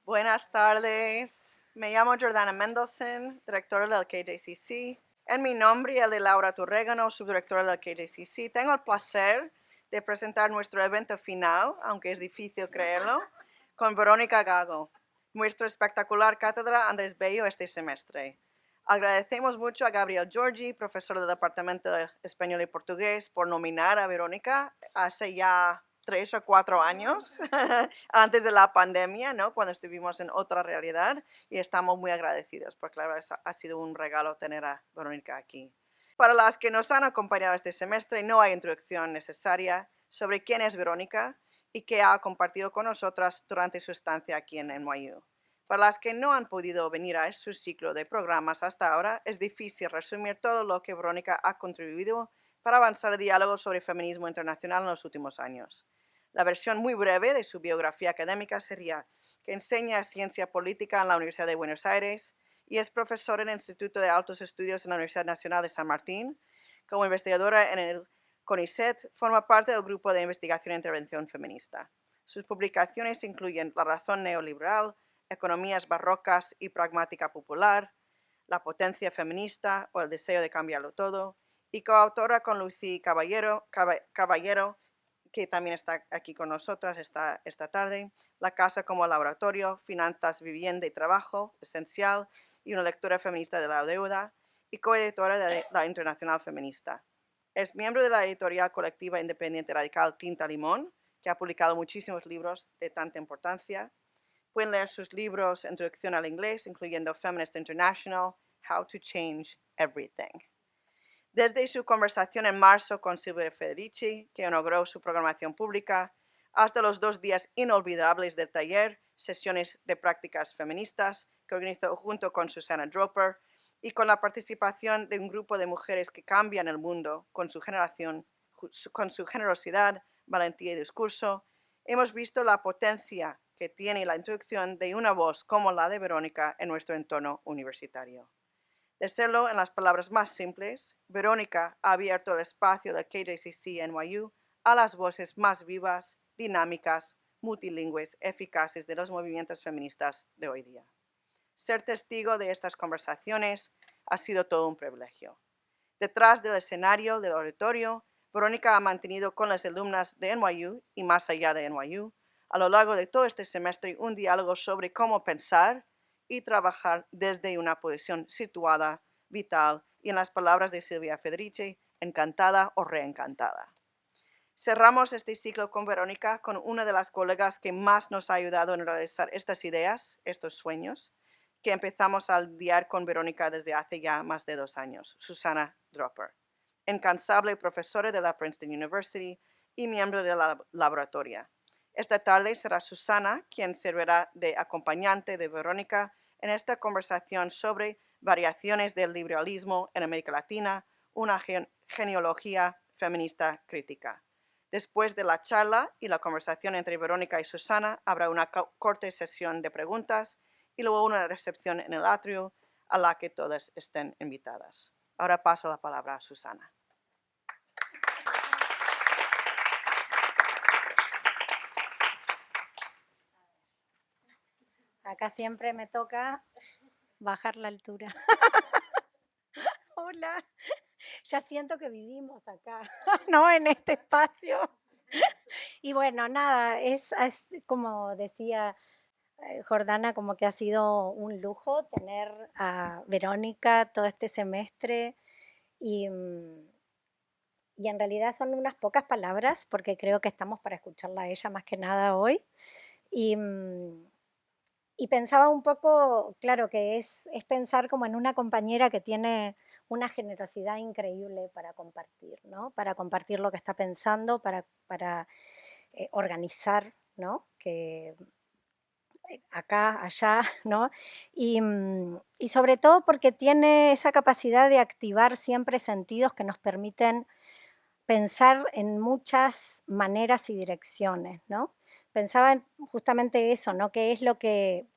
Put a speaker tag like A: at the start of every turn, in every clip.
A: Buenas tardes. Me llamo Jordana Mendelson, directora del KJCC. En mi nombre y el de Laura Torregano, subdirectora del KJCC, tengo el placer de presentar nuestro evento final, aunque es difícil creerlo, con Verónica Gago, nuestra espectacular cátedra Andrés Bello este semestre. Agradecemos mucho a Gabriel Giorgi, profesor del Departamento de Español y Portugués, por nominar a Verónica hace ya 3 o 4 años, antes de la pandemia, ¿no? Cuando estuvimos en otra realidad, y estamos muy agradecidos, porque la verdad ha sido un regalo tener a Verónica aquí. Para las que nos han acompañado este semestre, no hay introducción necesaria sobre quién es Verónica y qué ha compartido con nosotras durante su estancia aquí en NYU. Para las que no han podido venir a su ciclo de programas hasta ahora, es difícil resumir todo lo que Verónica ha contribuido para avanzar el diálogo sobre feminismo internacional en los últimos años. La versión muy breve de su biografía académica sería que enseña ciencia política en la Universidad de Buenos Aires y es profesora en el Instituto de Altos Estudios en la Universidad Nacional de San Martín. Como investigadora en el CONICET, forma parte del Grupo de Investigación e Intervención Feminista. Sus publicaciones incluyen La razón neoliberal, Economías barrocas y pragmática popular, La potencia feminista o El deseo de cambiarlo todo, y coautora con Lucy Caballero, que también está aquí con nosotras esta tarde, La casa como laboratorio, Finanzas, vivienda y trabajo, esencial, y una lectura feminista de la deuda, y coeditora de la Internacional Feminista. Es miembro de la editorial colectiva independiente radical Tinta Limón, que ha publicado muchísimos libros de tanta importancia. Pueden leer sus libros Introducción al Inglés, incluyendo Feminist International, How to Change Everything. Desde su conversación en marzo con Silvia Federici, que inauguró su programación pública, hasta los 2 días inolvidables del taller, sesiones de prácticas feministas, que organizó junto con Susana Dropper, y con la participación de un grupo de mujeres que cambian el mundo con su generosidad, valentía y discurso, hemos visto la potencia que tiene la introducción de una voz como la de Verónica en nuestro entorno universitario. De serlo en las palabras más simples, Verónica ha abierto el espacio del KJCC NYU a las voces más vivas, dinámicas, multilingües, eficaces de los movimientos feministas de hoy día. Ser testigo de estas conversaciones ha sido todo un privilegio. Detrás del escenario del auditorio, Verónica ha mantenido con las alumnas de NYU y más allá de NYU, a lo largo de todo este semestre, un diálogo sobre cómo pensar y trabajar desde una posición situada, vital y, en las palabras de Silvia Federici, encantada o reencantada. Cerramos este ciclo con Verónica, con una de las colegas que más nos ha ayudado en realizar estas ideas, estos sueños, que empezamos a lidiar con Verónica desde hace ya más de 2 años, Susana Dropper, incansable profesora de la Princeton University y miembro de la laboratoria. Esta tarde será Susana quien servirá de acompañante de Verónica en esta conversación sobre variaciones del liberalismo en América Latina, una genealogía feminista crítica. Después de la charla y la conversación entre Verónica y Susana, habrá una corta sesión de preguntas y luego una recepción en el atrio a la que todas estén invitadas. Ahora paso la palabra a Susana.
B: Acá siempre me toca bajar la altura. Hola, ya siento que vivimos acá, ¿no? En este espacio. Y bueno, nada, es como decía Jordana, como que ha sido un lujo tener a Verónica todo este semestre y, y en realidad son unas pocas palabras porque creo que estamos para escucharla a ella más que nada hoy. Y, y pensaba un poco, claro, que es pensar como en una compañera que tiene una generosidad increíble para compartir, ¿no? Para compartir lo que está pensando, para organizar, ¿no? Que acá, allá, ¿no? Y sobre todo porque tiene esa capacidad de activar siempre sentidos que nos permiten pensar en muchas maneras y direcciones, ¿no? Pensaba en justamente eso, ¿no? ¿Qué es lo que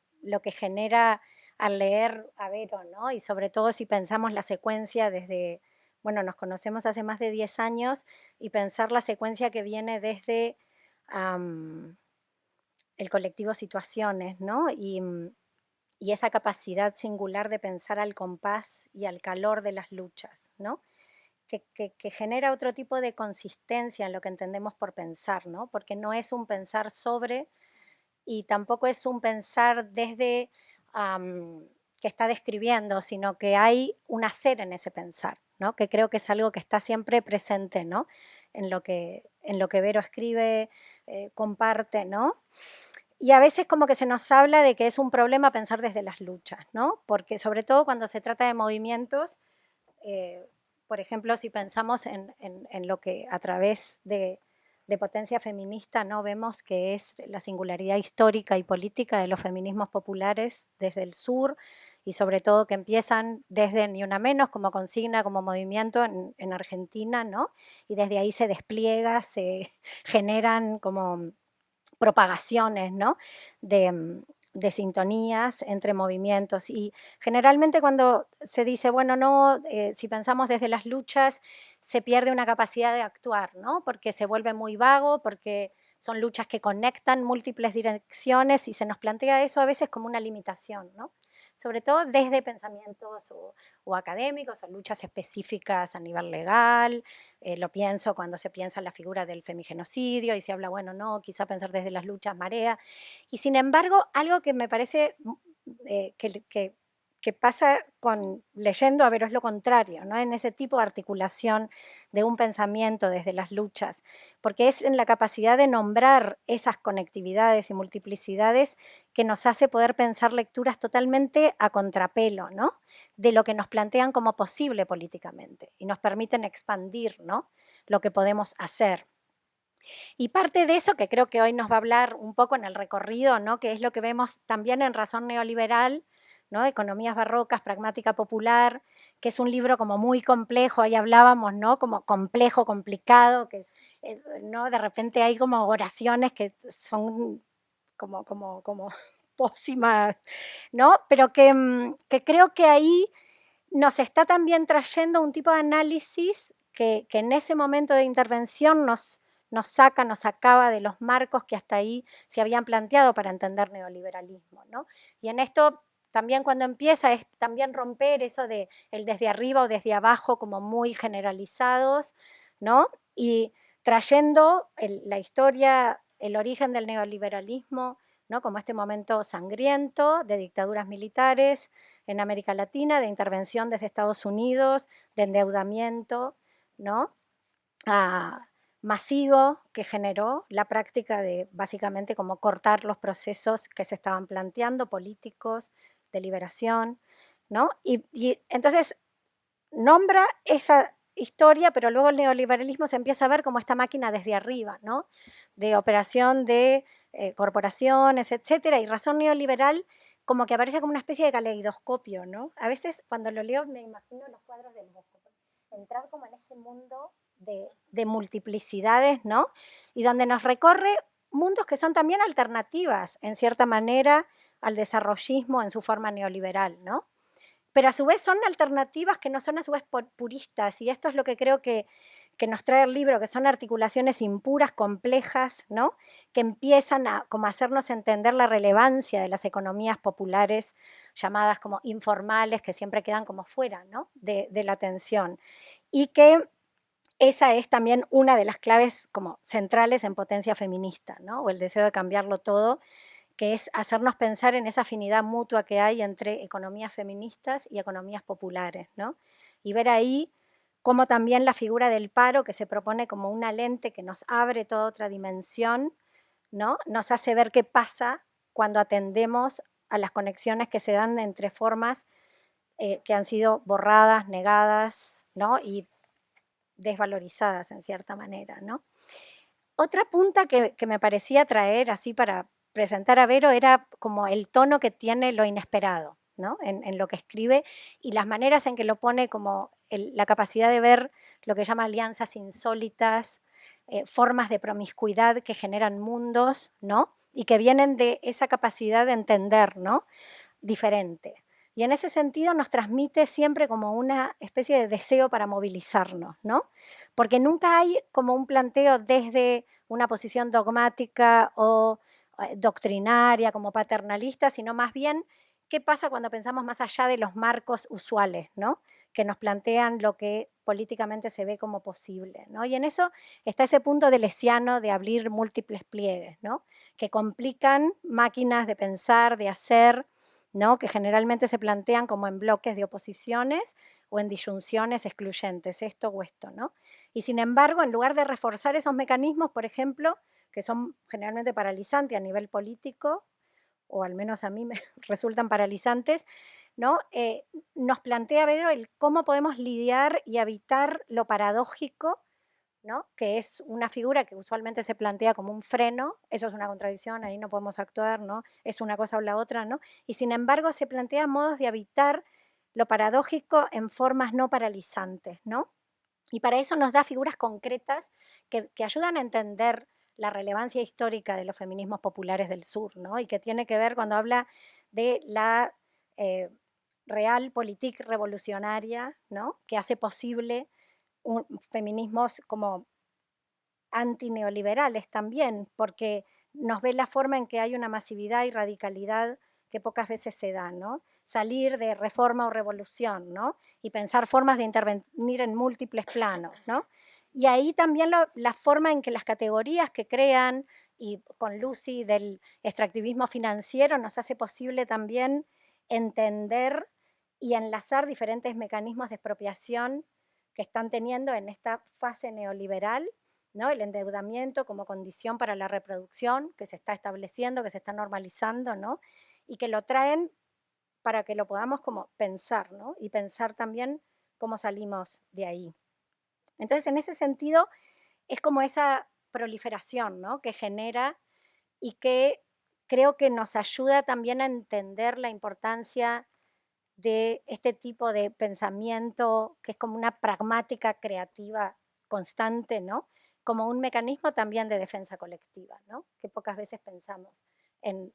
B: genera al leer a Vero, ¿no? Y sobre todo si pensamos la secuencia desde, bueno, nos conocemos hace más de 10 años y pensar la secuencia que viene desde el colectivo Situaciones, ¿no? Y esa capacidad singular de pensar al compás y al calor de las luchas, ¿no? Que genera otro tipo de consistencia en lo que entendemos por pensar, ¿no? Porque no es un pensar sobre y tampoco es un pensar desde que está describiendo, sino que hay un hacer en ese pensar, ¿no? Que creo que es algo que está siempre presente, ¿no? En lo que Vero escribe, comparte, ¿no? Y a veces como que se nos habla de que es un problema pensar desde las luchas, ¿no? Porque sobre todo cuando se trata de movimientos, eh, por ejemplo, si pensamos en lo que a través de potencia feminista no vemos que es la singularidad histórica y política de los feminismos populares desde el sur y sobre todo que empiezan desde Ni Una Menos como consigna, como movimiento en Argentina, ¿no? Y desde ahí se despliega, se generan como propagaciones, ¿no? De sintonías entre movimientos. Y generalmente cuando se dice, bueno, no, si pensamos desde las luchas, se pierde una capacidad de actuar, ¿no? Porque se vuelve muy vago, porque son luchas que conectan múltiples direcciones y se nos plantea eso a veces como una limitación, ¿no? Sobre todo desde pensamientos o académicos o luchas específicas a nivel legal, lo pienso cuando se piensa en la figura del femigenocidio y se habla, bueno, no, quizá pensar desde las luchas marea. Y sin embargo, algo que me parece que pasa con leyendo a ver es lo contrario, ¿no? En ese tipo de articulación de un pensamiento desde las luchas, porque es en la capacidad de nombrar esas conectividades y multiplicidades que nos hace poder pensar lecturas totalmente a contrapelo, ¿no? De lo que nos plantean como posible políticamente y nos permiten expandir, ¿no? Lo que podemos hacer. Y parte de eso que creo que hoy nos va a hablar un poco en el recorrido, ¿no? Que es lo que vemos también en Razón Neoliberal, ¿no? Economías barrocas, pragmática popular, que es un libro como muy complejo, ahí hablábamos, ¿no? Como complejo, complicado, que ¿no? De repente hay como oraciones que son como pócimas, ¿no? Pero que creo que ahí nos está también trayendo un tipo de análisis que en ese momento de intervención nos saca, nos sacaba de los marcos que hasta ahí se habían planteado para entender neoliberalismo, ¿no? Y en esto también cuando empieza es también romper eso de el desde arriba o desde abajo como muy generalizados, ¿no? Y trayendo la historia, el origen del neoliberalismo, ¿no? Como este momento sangriento de dictaduras militares, en América Latina, de intervención desde Estados Unidos, de endeudamiento, ¿no? Ah, masivo que generó la práctica de básicamente como cortar los procesos que se estaban planteando, políticos, de liberación, ¿no? Y entonces nombra esa historia, pero luego el neoliberalismo se empieza a ver como esta máquina desde arriba, ¿no? De operación de corporaciones, etcétera, y razón neoliberal como que aparece como una especie de caleidoscopio, ¿no? A veces cuando lo leo me imagino los cuadros del Bosco, entrar como en ese mundo de multiplicidades, ¿no? Y donde nos recorre mundos que son también alternativas, en cierta manera, al desarrollismo en su forma neoliberal, ¿no? Pero a su vez son alternativas que no son a su vez puristas, y esto es lo que creo que nos trae el libro, que son articulaciones impuras, complejas, ¿no? Que empiezan a como hacernos entender la relevancia de las economías populares llamadas como informales, que siempre quedan como fuera, ¿no? De la atención. Y que esa es también una de las claves como centrales en potencia feminista, ¿no? O el deseo de cambiarlo todo, que es hacernos pensar en esa afinidad mutua que hay entre economías feministas y economías populares, ¿no? Y ver ahí cómo también la figura del paro, que se propone como una lente que nos abre toda otra dimensión, ¿no? Nos hace ver qué pasa cuando atendemos a las conexiones que se dan entre formas que han sido borradas, negadas, ¿no? Y desvalorizadas en cierta manera, ¿no? Otra punta que me parecía traer así para presentar a Vero era como el tono que tiene lo inesperado, ¿no? En lo que escribe y las maneras en que lo pone como la capacidad de ver lo que llama alianzas insólitas, formas de promiscuidad que generan mundos, ¿no? Y que vienen de esa capacidad de entender, ¿no? Diferente. Y en ese sentido nos transmite siempre como una especie de deseo para movilizarnos, ¿no? Porque nunca hay como un planteo desde una posición dogmática o doctrinaria, como paternalista, sino más bien qué pasa cuando pensamos más allá de los marcos usuales, ¿no? Que nos plantean lo que políticamente se ve como posible, ¿no? Y en eso está ese punto de Lesiano de abrir múltiples pliegues, ¿no? Que complican máquinas de pensar, de hacer, ¿no? Que generalmente se plantean como en bloques de oposiciones o en disyunciones excluyentes, esto o esto, ¿no? Y sin embargo, en lugar de reforzar esos mecanismos, por ejemplo, que son generalmente paralizantes a nivel político, o al menos a mí me resultan paralizantes, ¿no? Nos plantea ver el cómo podemos lidiar y evitar lo paradójico, ¿no? Que es una figura que usualmente se plantea como un freno, eso es una contradicción, ahí no podemos actuar, ¿no? Es una cosa o la otra, ¿no? Y sin embargo se plantea modos de evitar lo paradójico en formas no paralizantes, ¿no? Y para eso nos da figuras concretas que ayudan a entender la relevancia histórica de los feminismos populares del sur, ¿no? Y que tiene que ver cuando habla de la realpolitik revolucionaria, ¿no? Que hace posible feminismos como antineoliberales también, porque nos ve la forma en que hay una masividad y radicalidad que pocas veces se da, ¿no? Salir de reforma o revolución, ¿no? Y pensar formas de intervenir en múltiples planos, ¿no? Y ahí también la forma en que las categorías que crean, y con Lucy del extractivismo financiero, nos hace posible también entender y enlazar diferentes mecanismos de expropiación que están teniendo en esta fase neoliberal, ¿no? El endeudamiento como condición para la reproducción que se está estableciendo, que se está normalizando, ¿no? Y que lo traen para que lo podamos como pensar, ¿no? Y pensar también cómo salimos de ahí. Entonces, en ese sentido, es como esa proliferación, ¿no? Que genera y que creo que nos ayuda también a entender la importancia de este tipo de pensamiento que es como una pragmática creativa constante, ¿no? Como un mecanismo también de defensa colectiva, ¿no? Que pocas veces pensamos en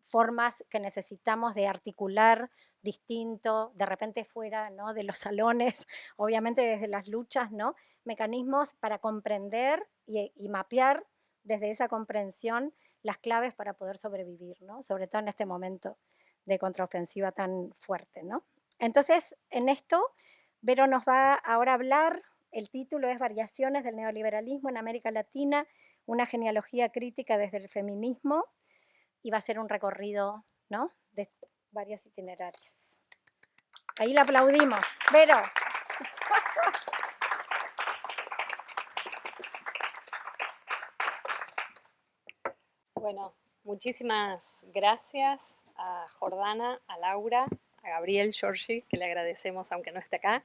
B: formas que necesitamos de articular distinto, de repente fuera, ¿no? De los salones, obviamente desde las luchas, ¿no? Mecanismos para comprender y mapear desde esa comprensión las claves para poder sobrevivir, ¿no? Sobre todo en este momento de contraofensiva tan fuerte, ¿no? Entonces, en esto, Vero nos va ahora a hablar, el título es Variaciones del neoliberalismo en América Latina, una genealogía crítica desde el feminismo, y va a ser un recorrido, ¿no? De varios itinerarios. Ahí la aplaudimos. Vero.
C: Bueno, muchísimas gracias a Jordana, a Laura, a Gabriel Giorgi, que le agradecemos aunque no esté acá,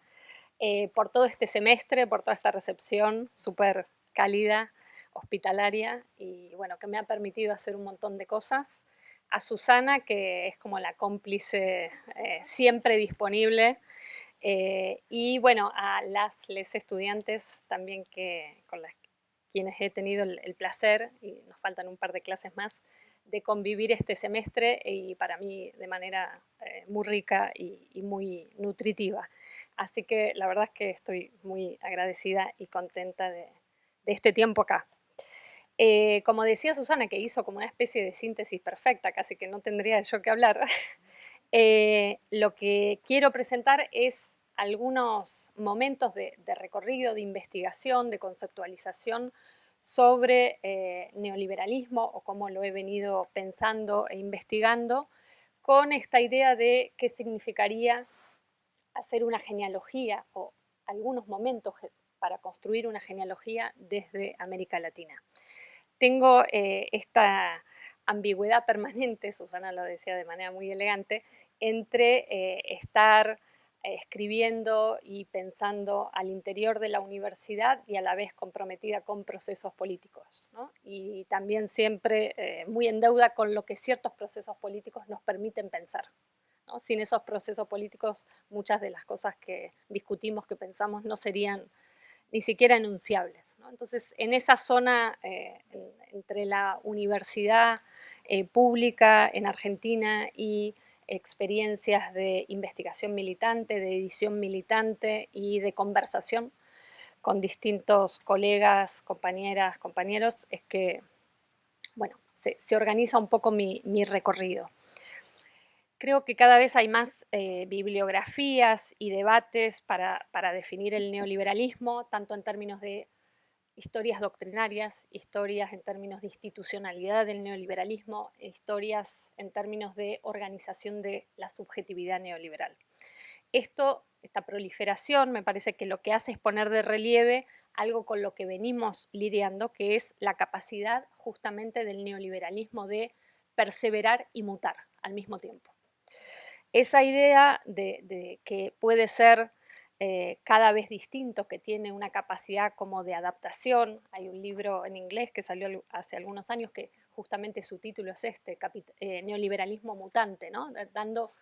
C: por todo este semestre, por toda esta recepción súper cálida, hospitalaria y bueno, que me ha permitido hacer un montón de cosas. A Susana, que es como la cómplice siempre disponible. Y bueno, a les estudiantes también con las quienes he tenido el placer, y nos faltan un par de clases más, de convivir este semestre y para mí de manera muy rica y muy nutritiva. Así que la verdad es que estoy muy agradecida y contenta de este tiempo acá. Como decía Susana, que hizo como una especie de síntesis perfecta, casi que no tendría yo que hablar, lo que quiero presentar es algunos momentos de recorrido, de investigación, de conceptualización sobre neoliberalismo o cómo lo he venido pensando e investigando con esta idea de qué significaría hacer una genealogía o algunos momentos para construir una genealogía desde América Latina. Tengo esta ambigüedad permanente, Susana lo decía de manera muy elegante, entre estar escribiendo y pensando al interior de la universidad y a la vez comprometida con procesos políticos, ¿no? Y también siempre muy en deuda con lo que ciertos procesos políticos nos permiten pensar, ¿no? Sin esos procesos políticos, muchas de las cosas que discutimos, que pensamos, no serían ni siquiera enunciables, ¿no? Entonces, en esa zona entre la universidad pública en Argentina y experiencias de investigación militante, de edición militante y de conversación con distintos colegas, compañeras, compañeros, es que, bueno, se organiza un poco mi recorrido. Creo que cada vez hay más bibliografías y debates para definir el neoliberalismo, tanto en términos de historias doctrinarias, historias en términos de institucionalidad del neoliberalismo, historias en términos de organización de la subjetividad neoliberal. Esta proliferación me parece que lo que hace es poner de relieve algo con lo que venimos lidiando, que es la capacidad justamente del neoliberalismo de perseverar y mutar al mismo tiempo. Esa idea de que puede ser cada vez distinto, que tiene una capacidad como de adaptación. Hay un libro en inglés que salió hace algunos años que justamente su título es Neoliberalismo mutante, ¿no? Dando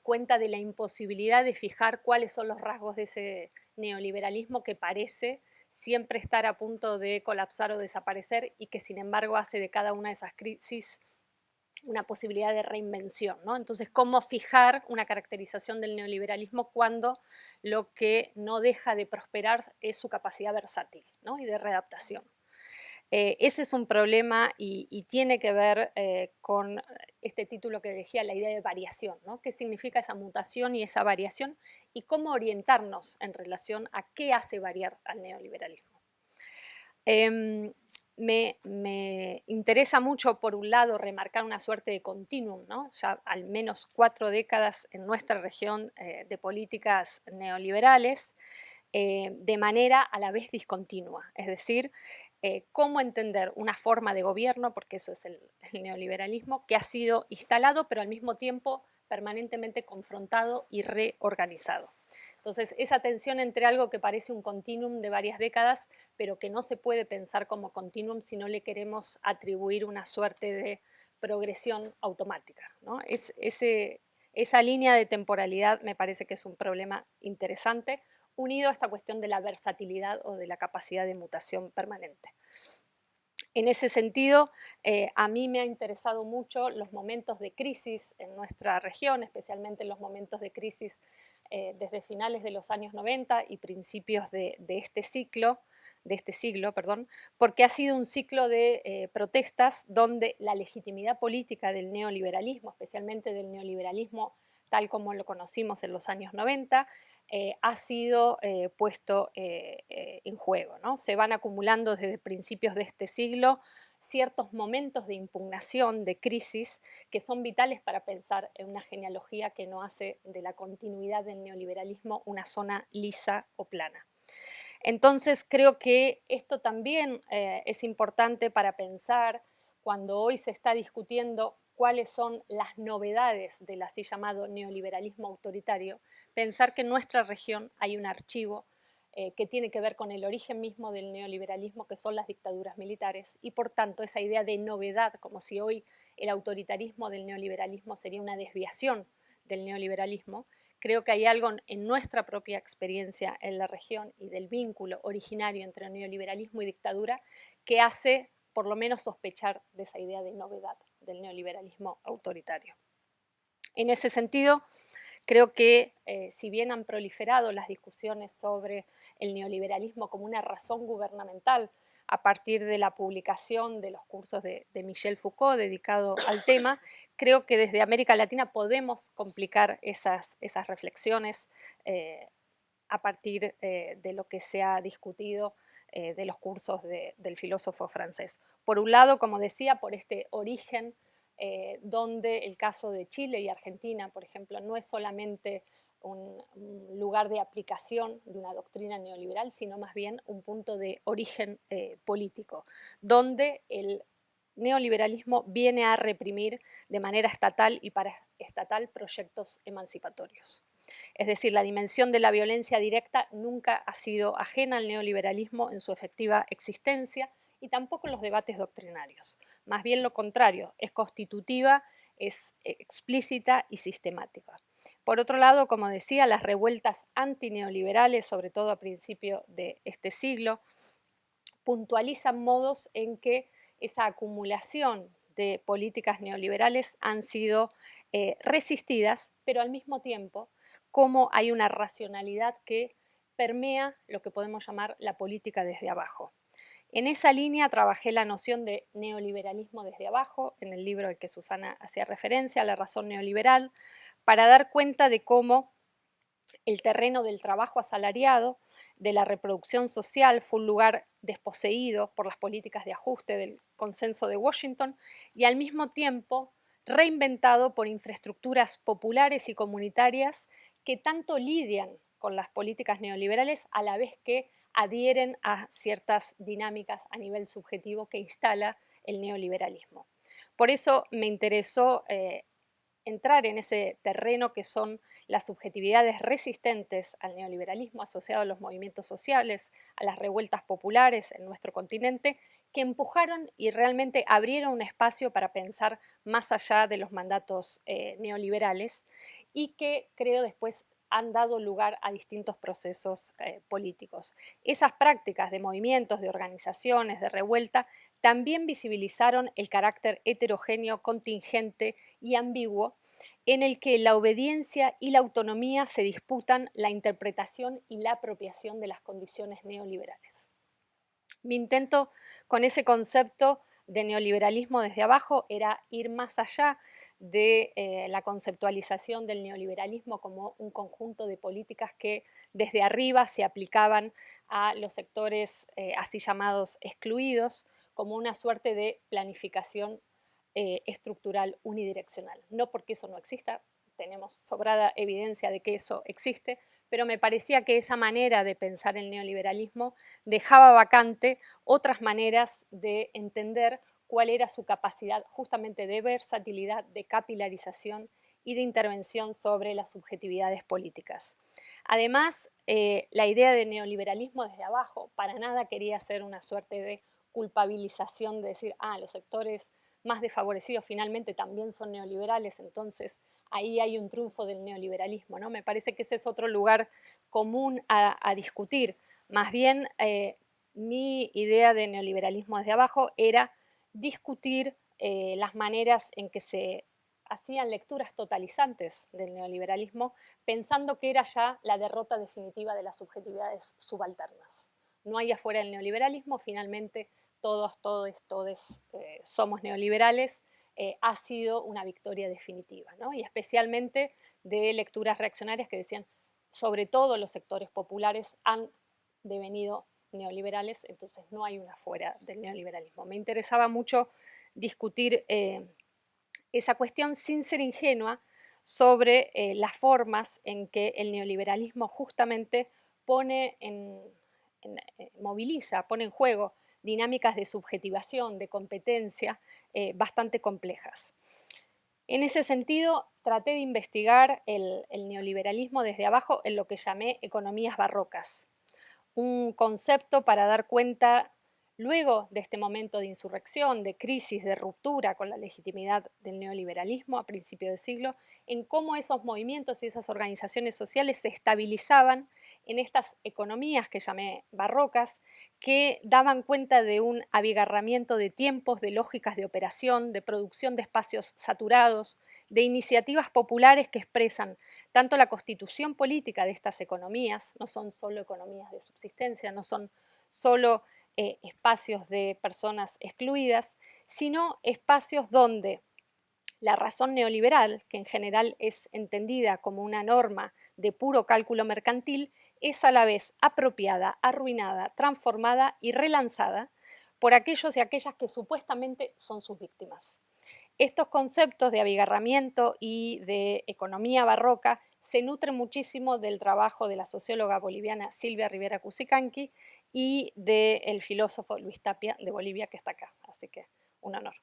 C: cuenta de la imposibilidad de fijar cuáles son los rasgos de ese neoliberalismo que parece siempre estar a punto de colapsar o desaparecer y que sin embargo hace de cada una de esas crisis una posibilidad de reinvención, ¿no? Entonces, ¿cómo fijar una caracterización del neoliberalismo cuando lo que no deja de prosperar es su capacidad versátil, ¿no? Y de readaptación? Ese es un problema y tiene que ver con este título que decía, la idea de variación, ¿no? ¿Qué significa esa mutación y esa variación? Y cómo orientarnos en relación a qué hace variar al neoliberalismo. Me interesa mucho, por un lado, remarcar una suerte de continuum, ¿no? Ya al menos 4 décadas en nuestra región de políticas neoliberales, de manera a la vez discontinua, es decir, cómo entender una forma de gobierno, porque eso es el neoliberalismo, que ha sido instalado, pero al mismo tiempo permanentemente confrontado y reorganizado. Entonces, esa tensión entre algo que parece un continuum de varias décadas, pero que no se puede pensar como continuum si no le queremos atribuir una suerte de progresión automática, ¿no? Esa línea de temporalidad me parece que es un problema interesante, unido a esta cuestión de la versatilidad o de la capacidad de mutación permanente. En ese sentido, a mí me ha interesado mucho los momentos de crisis en nuestra región, especialmente los momentos de crisis desde finales de los años 90 y principios de este siglo, porque ha sido un ciclo de protestas donde la legitimidad política del neoliberalismo, especialmente del neoliberalismo tal como lo conocimos en los años 90, ha sido puesto en juego, ¿no? Se van acumulando desde principios de este siglo ciertos momentos de impugnación, de crisis, que son vitales para pensar en una genealogía que no hace de la continuidad del neoliberalismo una zona lisa o plana. Entonces creo que esto también es importante para pensar cuando hoy se está discutiendo cuáles son las novedades del así llamado neoliberalismo autoritario, pensar que en nuestra región hay un archivo que tiene que ver con el origen mismo del neoliberalismo, que son las dictaduras militares, y por tanto esa idea de novedad, como si hoy el autoritarismo del neoliberalismo sería una desviación del neoliberalismo, creo que hay algo en nuestra propia experiencia en la región y del vínculo originario entre neoliberalismo y dictadura que hace por lo menos sospechar de esa idea de novedad del neoliberalismo autoritario. En ese sentido, creo que si bien han proliferado las discusiones sobre el neoliberalismo como una razón gubernamental a partir de la publicación de los cursos de Michel Foucault dedicado al tema, creo que desde América Latina podemos complicar esas reflexiones a partir de lo que se ha discutido de los cursos del filósofo francés. Por un lado, como decía, por este origen donde el caso de Chile y Argentina, por ejemplo, no es solamente un lugar de aplicación de una doctrina neoliberal, sino más bien un punto de origen político, donde el neoliberalismo viene a reprimir de manera estatal y paraestatal proyectos emancipatorios. Es decir, la dimensión de la violencia directa nunca ha sido ajena al neoliberalismo en su efectiva existencia y tampoco en los debates doctrinarios. Más bien lo contrario, es constitutiva, es explícita y sistemática. Por otro lado, como decía, las revueltas antineoliberales, sobre todo a principios de este siglo, puntualizan modos en que esa acumulación de políticas neoliberales han sido resistidas, pero al mismo tiempo como hay una racionalidad que permea lo que podemos llamar la política desde abajo. En esa línea trabajé la noción de neoliberalismo desde abajo, en el libro al que Susana hacía referencia, La razón neoliberal, para dar cuenta de cómo el terreno del trabajo asalariado, de la reproducción social, fue un lugar desposeído por las políticas de ajuste del consenso de Washington y al mismo tiempo reinventado por infraestructuras populares y comunitarias que tanto lidian con las políticas neoliberales a la vez que adhieren a ciertas dinámicas a nivel subjetivo que instala el neoliberalismo. Por eso me interesó entrar en ese terreno que son las subjetividades resistentes al neoliberalismo asociado a los movimientos sociales, a las revueltas populares en nuestro continente, que empujaron y realmente abrieron un espacio para pensar más allá de los mandatos neoliberales y que creo después han dado lugar a distintos procesos políticos. Esas prácticas de movimientos, de organizaciones, de revuelta, también visibilizaron el carácter heterogéneo, contingente y ambiguo en el que la obediencia y la autonomía se disputan la interpretación y la apropiación de las condiciones neoliberales. Mi intento con ese concepto de neoliberalismo desde abajo era ir más allá de la conceptualización del neoliberalismo como un conjunto de políticas que desde arriba se aplicaban a los sectores así llamados excluidos, como una suerte de planificación estructural unidireccional. No porque eso no exista, tenemos sobrada evidencia de que eso existe, pero me parecía que esa manera de pensar el neoliberalismo dejaba vacante otras maneras de entender cuál era su capacidad justamente de versatilidad, de capilarización y de intervención sobre las subjetividades políticas. Además, la idea de neoliberalismo desde abajo para nada quería ser una suerte de culpabilización de decir, los sectores más desfavorecidos finalmente también son neoliberales, entonces ahí hay un triunfo del neoliberalismo, ¿no? Me parece que ese es otro lugar común a discutir. Más bien, mi idea de neoliberalismo desde abajo era discutir las maneras en que se hacían lecturas totalizantes del neoliberalismo, pensando que era ya la derrota definitiva de las subjetividades subalternas. No hay afuera del neoliberalismo, finalmente todos somos neoliberales, ha sido una victoria definitiva, ¿no? Y especialmente de lecturas reaccionarias que decían, sobre todo los sectores populares han devenido neoliberales, entonces no hay una fuera del neoliberalismo. Me interesaba mucho discutir esa cuestión sin ser ingenua sobre las formas en que el neoliberalismo justamente moviliza, pone en juego dinámicas de subjetivación, de competencia bastante complejas. En ese sentido, traté de investigar el neoliberalismo desde abajo en lo que llamé economías barrocas, un concepto para dar cuenta, luego de este momento de insurrección, de crisis, de ruptura con la legitimidad del neoliberalismo a principios del siglo, en cómo esos movimientos y esas organizaciones sociales se estabilizaban en estas economías que llamé barrocas, que daban cuenta de un abigarramiento de tiempos, de lógicas de operación, de producción de espacios saturados, de iniciativas populares que expresan tanto la constitución política de estas economías, no son solo economías de subsistencia, no son solo espacios de personas excluidas, sino espacios donde la razón neoliberal, que en general es entendida como una norma de puro cálculo mercantil, es a la vez apropiada, arruinada, transformada y relanzada por aquellos y aquellas que supuestamente son sus víctimas. Estos conceptos de abigarramiento y de economía barroca se nutren muchísimo del trabajo de la socióloga boliviana Silvia Rivera Cusicanqui y del filósofo Luis Tapia de Bolivia, que está acá, así que un honor.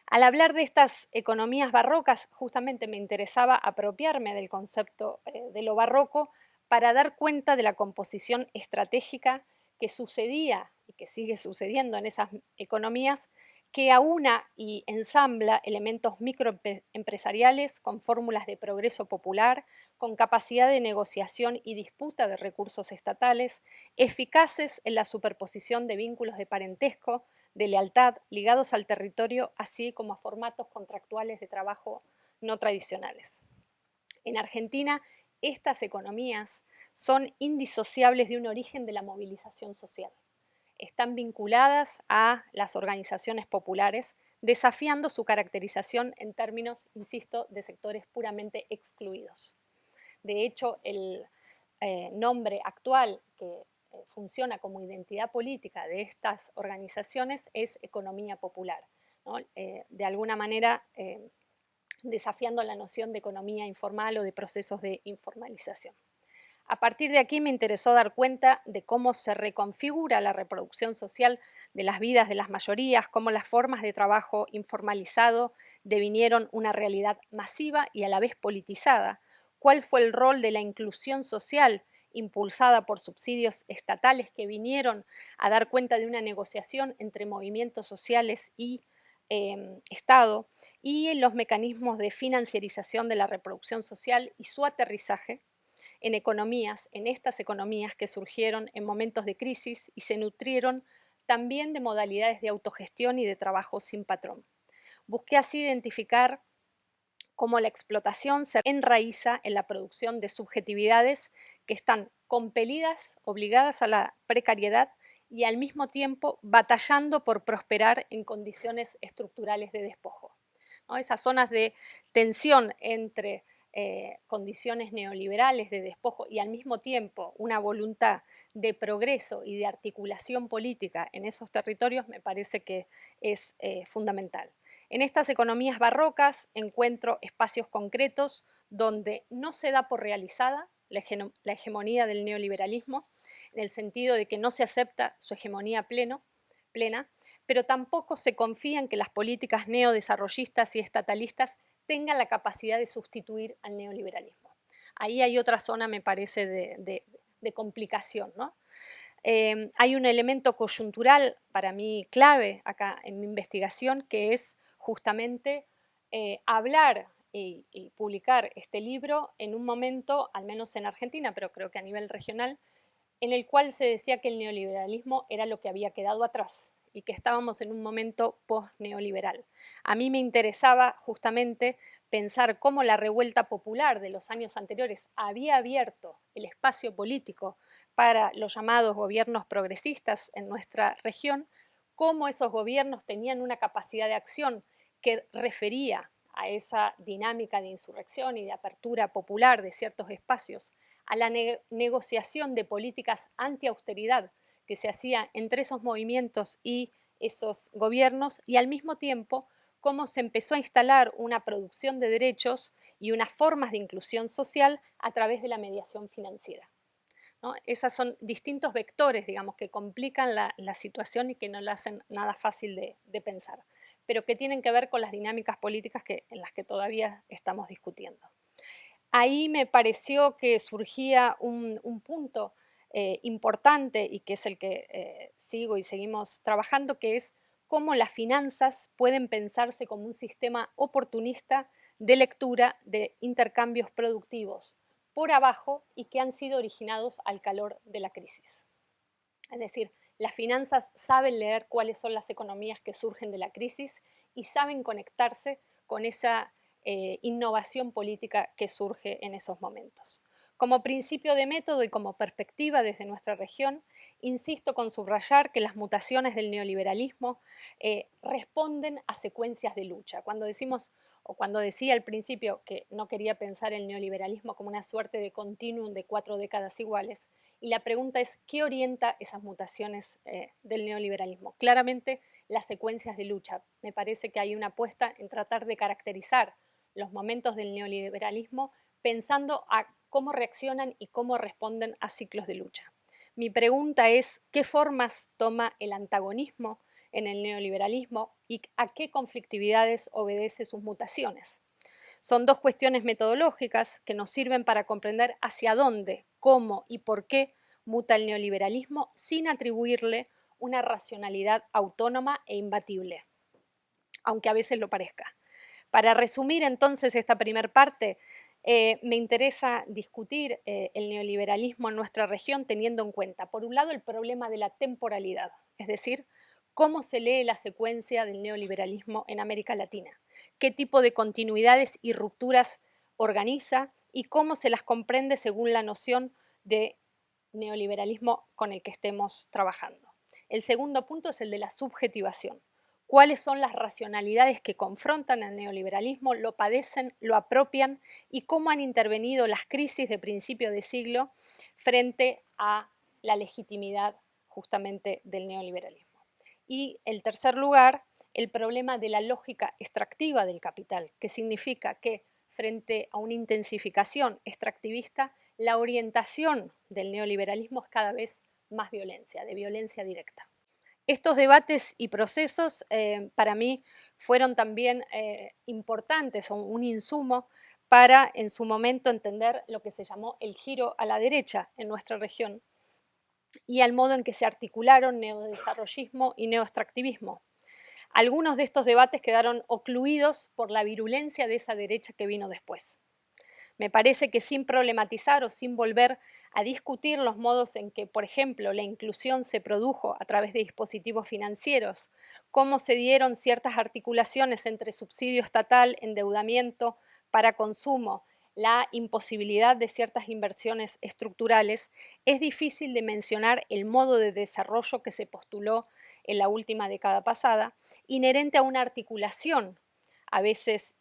C: Al hablar de estas economías barrocas, justamente me interesaba apropiarme del concepto de lo barroco para dar cuenta de la composición estratégica que sucedía y que sigue sucediendo en esas economías, que aúna y ensambla elementos microempresariales con fórmulas de progreso popular, con capacidad de negociación y disputa de recursos estatales, eficaces en la superposición de vínculos de parentesco, de lealtad ligados al territorio, así como a formatos contractuales de trabajo no tradicionales. En Argentina, estas economías son indisociables de un origen de la movilización social. están vinculadas a las organizaciones populares, desafiando su caracterización en términos, insisto, de sectores puramente excluidos. De hecho, el nombre actual que funciona como identidad política de estas organizaciones es economía popular, ¿no? De alguna manera desafiando la noción de economía informal o de procesos de informalización. A partir de aquí me interesó dar cuenta de cómo se reconfigura la reproducción social de las vidas de las mayorías, cómo las formas de trabajo informalizado devinieron una realidad masiva y a la vez politizada, cuál fue el rol de la inclusión social impulsada por subsidios estatales que vinieron a dar cuenta de una negociación entre movimientos sociales y Estado, y en los mecanismos de financiarización de la reproducción social y su aterrizaje en economías, en estas economías que surgieron en momentos de crisis y se nutrieron también de modalidades de autogestión y de trabajo sin patrón. Busqué así identificar cómo la explotación se enraiza en la producción de subjetividades que están compelidas, obligadas a la precariedad y al mismo tiempo batallando por prosperar en condiciones estructurales de despojo, ¿no? Esas zonas de tensión entre condiciones neoliberales de despojo y al mismo tiempo una voluntad de progreso y de articulación política en esos territorios me parece que es fundamental. En estas economías barrocas encuentro espacios concretos donde no se da por realizada la hegemonía del neoliberalismo, en el sentido de que no se acepta su hegemonía plena, pero tampoco se confía en que las políticas neodesarrollistas y estatalistas tengan la capacidad de sustituir al neoliberalismo. Ahí hay otra zona, me parece, de complicación, ¿no? Hay un elemento coyuntural para mí clave acá en mi investigación, que es justamente hablar y publicar este libro en un momento, al menos en Argentina, pero creo que a nivel regional, en el cual se decía que el neoliberalismo era lo que había quedado atrás y que estábamos en un momento post-neoliberal. A mí me interesaba justamente pensar cómo la revuelta popular de los años anteriores había abierto el espacio político para los llamados gobiernos progresistas en nuestra región, cómo esos gobiernos tenían una capacidad de acción que refería a esa dinámica de insurrección y de apertura popular de ciertos espacios, a la negociación de políticas anti-austeridad que se hacía entre esos movimientos y esos gobiernos, y al mismo tiempo cómo se empezó a instalar una producción de derechos y unas formas de inclusión social a través de la mediación financiera, ¿no? Esos son distintos vectores, digamos, que complican la situación y que no la hacen nada fácil de pensar, pero que tienen que ver con las dinámicas políticas en las que todavía estamos discutiendo. Ahí me pareció que surgía un punto importante y que es el que sigo y seguimos trabajando, que es cómo las finanzas pueden pensarse como un sistema oportunista de lectura de intercambios productivos por abajo y que han sido originados al calor de la crisis. Es decir, las finanzas saben leer cuáles son las economías que surgen de la crisis y saben conectarse con esa innovación política que surge en esos momentos. Como principio de método y como perspectiva desde nuestra región, insisto con subrayar que las mutaciones del neoliberalismo responden a secuencias de lucha. Cuando decimos, o cuando decía al principio que no quería pensar el neoliberalismo como una suerte de continuum de 4 décadas iguales, y la pregunta es, ¿qué orienta esas mutaciones del neoliberalismo? Claramente las secuencias de lucha. Me parece que hay una apuesta en tratar de caracterizar los momentos del neoliberalismo pensando a cómo reaccionan y cómo responden a ciclos de lucha. Mi pregunta es, ¿qué formas toma el antagonismo en el neoliberalismo y a qué conflictividades obedece sus mutaciones? Son dos cuestiones metodológicas que nos sirven para comprender hacia dónde, cómo y por qué muta el neoliberalismo sin atribuirle una racionalidad autónoma e imbatible, aunque a veces lo parezca. Para resumir entonces esta primera parte, me interesa discutir el neoliberalismo en nuestra región teniendo en cuenta, por un lado, el problema de la temporalidad, es decir, cómo se lee la secuencia del neoliberalismo en América Latina, qué tipo de continuidades y rupturas organiza y cómo se las comprende según la noción de neoliberalismo con el que estemos trabajando. El segundo punto es el de la subjetivación. ¿Cuáles son las racionalidades que confrontan al neoliberalismo, lo padecen, lo apropian y cómo han intervenido las crisis de principio de siglo frente a la legitimidad justamente del neoliberalismo? Y el tercer lugar, el problema de la lógica extractiva del capital, que significa que frente a una intensificación extractivista, la orientación del neoliberalismo es cada vez más violencia, de violencia directa. Estos debates y procesos para mí fueron también importantes o un insumo para en su momento entender lo que se llamó el giro a la derecha en nuestra región y al modo en que se articularon neodesarrollismo y neoextractivismo. Algunos de estos debates quedaron ocluidos por la virulencia de esa derecha que vino después. Me parece que sin problematizar o sin volver a discutir los modos en que, por ejemplo, la inclusión se produjo a través de dispositivos financieros, cómo se dieron ciertas articulaciones entre subsidio estatal, endeudamiento para consumo, la imposibilidad de ciertas inversiones estructurales, es difícil de mencionar el modo de desarrollo que se postuló en la última década pasada, inherente a una articulación a veces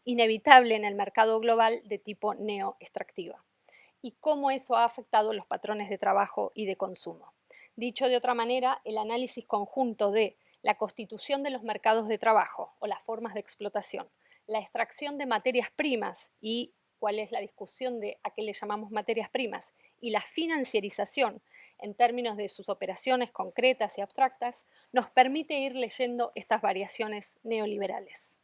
C: inevitable en el mercado global de tipo neoextractiva y cómo eso ha afectado los patrones de trabajo y de consumo. Dicho de otra manera, el análisis conjunto de la constitución de los mercados de trabajo o las formas de explotación, la extracción de materias primas y cuál es la discusión de a qué le llamamos materias primas y la financiarización en términos de sus operaciones concretas y abstractas, nos permite ir leyendo estas variaciones neoliberales.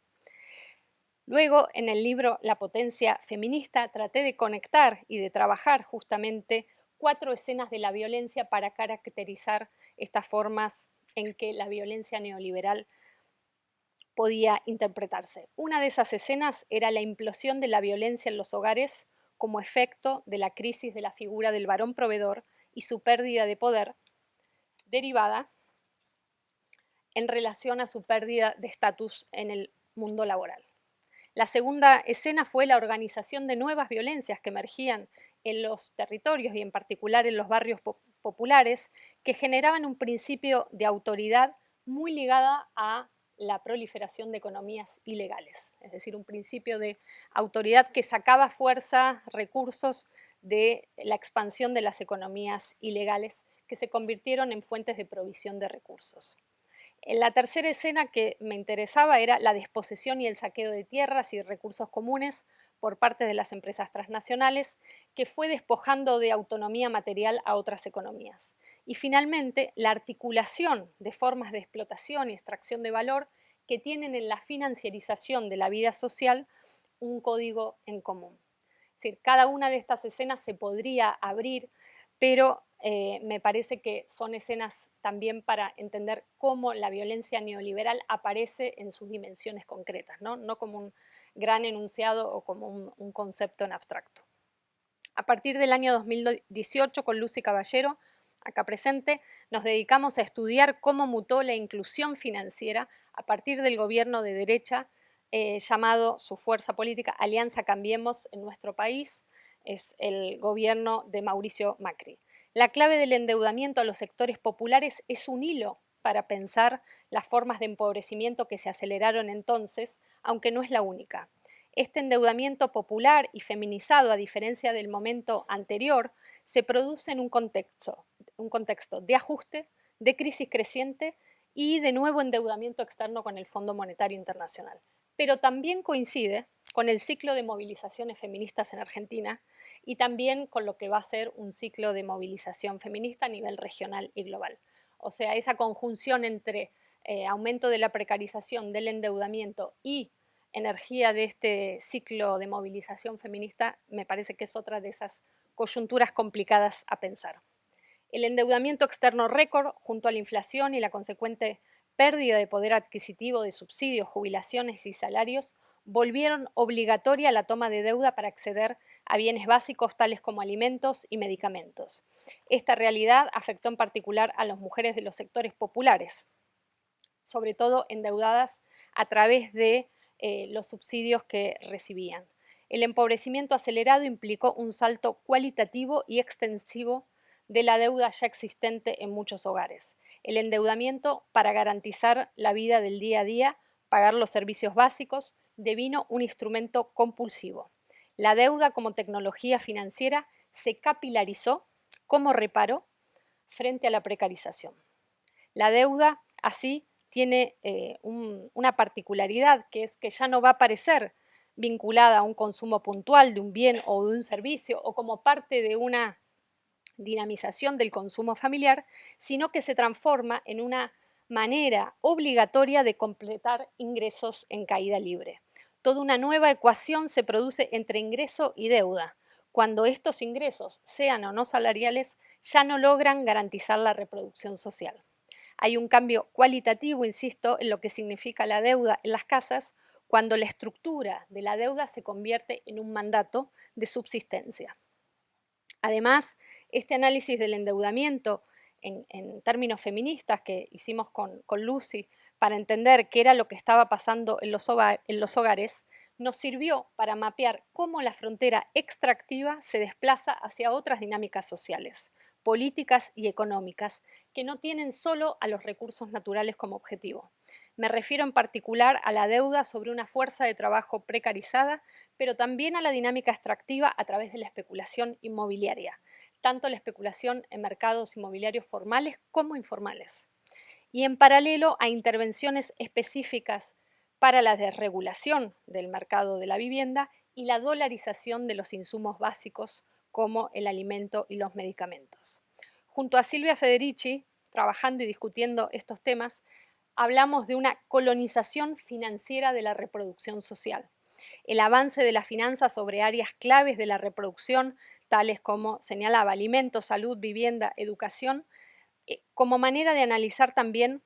C: Luego, en el libro La potencia feminista, traté de conectar y de trabajar justamente 4 escenas de la violencia para caracterizar estas formas en que la violencia neoliberal podía interpretarse. Una de esas escenas era la implosión de la violencia en los hogares como efecto de la crisis de la figura del varón proveedor y su pérdida de poder, derivada en relación a su pérdida de estatus en el mundo laboral. La segunda escena fue la organización de nuevas violencias que emergían en los territorios y en particular en los barrios populares, que generaban un principio de autoridad muy ligada a la proliferación de economías ilegales, es decir, un principio de autoridad que sacaba fuerza, recursos de la expansión de las economías ilegales que se convirtieron en fuentes de provisión de recursos. La tercera escena que me interesaba era la desposesión y el saqueo de tierras y recursos comunes por parte de las empresas transnacionales, que fue despojando de autonomía material a otras economías. Y finalmente, la articulación de formas de explotación y extracción de valor que tienen en la financiarización de la vida social un código en común. Es decir, cada una de estas escenas se podría abrir, pero me parece que son escenas también para entender cómo la violencia neoliberal aparece en sus dimensiones concretas, no como un gran enunciado o como un concepto en abstracto. A partir del año 2018, con Lucy Caballero, acá presente, nos dedicamos a estudiar cómo mutó la inclusión financiera a partir del gobierno de derecha llamado su fuerza política Alianza Cambiemos en nuestro país, es el gobierno de Mauricio Macri. La clave del endeudamiento a los sectores populares es un hilo para pensar las formas de empobrecimiento que se aceleraron entonces, aunque no es la única. Este endeudamiento popular y feminizado, a diferencia del momento anterior, se produce en un contexto de ajuste, de crisis creciente y de nuevo endeudamiento externo con el Fondo Monetario Internacional. Pero también coincide con el ciclo de movilizaciones feministas en Argentina y también con lo que va a ser un ciclo de movilización feminista a nivel regional y global. O sea, esa conjunción entre aumento de la precarización, del endeudamiento y energía de este ciclo de movilización feminista me parece que es otra de esas coyunturas complicadas a pensar. El endeudamiento externo récord, junto a la inflación y la consecuente pérdida de poder adquisitivo de subsidios, jubilaciones y salarios, volvieron obligatoria la toma de deuda para acceder a bienes básicos tales como alimentos y medicamentos. Esta realidad afectó en particular a las mujeres de los sectores populares, sobre todo endeudadas a través de los subsidios que recibían. El empobrecimiento acelerado implicó un salto cualitativo y extensivo de la deuda ya existente en muchos hogares. El endeudamiento para garantizar la vida del día a día, pagar los servicios básicos, devino un instrumento compulsivo. La deuda como tecnología financiera se capilarizó como reparo frente a la precarización. La deuda, así, tiene una particularidad, que es que ya no va a aparecer vinculada a un consumo puntual de un bien o de un servicio o como parte de una dinamización del consumo familiar, sino que se transforma en una manera obligatoria de completar ingresos en caída libre. Toda una nueva ecuación se produce entre ingreso y deuda, cuando estos ingresos, sean o no salariales, ya no logran garantizar la reproducción social. Hay un cambio cualitativo, insisto, en lo que significa la deuda en las casas, cuando la estructura de la deuda se convierte en un mandato de subsistencia. Además, este análisis del endeudamiento en términos feministas que hicimos con Lucy para entender qué era lo que estaba pasando en los hogares, nos sirvió para mapear cómo la frontera extractiva se desplaza hacia otras dinámicas sociales, políticas y económicas, que no tienen solo a los recursos naturales como objetivo. Me refiero en particular a la deuda sobre una fuerza de trabajo precarizada, pero también a la dinámica extractiva a través de la especulación inmobiliaria, tanto la especulación en mercados inmobiliarios formales como informales. Y en paralelo a intervenciones específicas para la desregulación del mercado de la vivienda y la dolarización de los insumos básicos como el alimento y los medicamentos. Junto a Silvia Federici, trabajando y discutiendo estos temas, hablamos de una colonización financiera de la reproducción social. El avance de las finanzas sobre áreas claves de la reproducción, tales como, señalaba, alimentos, salud, vivienda, educación, como manera de analizar también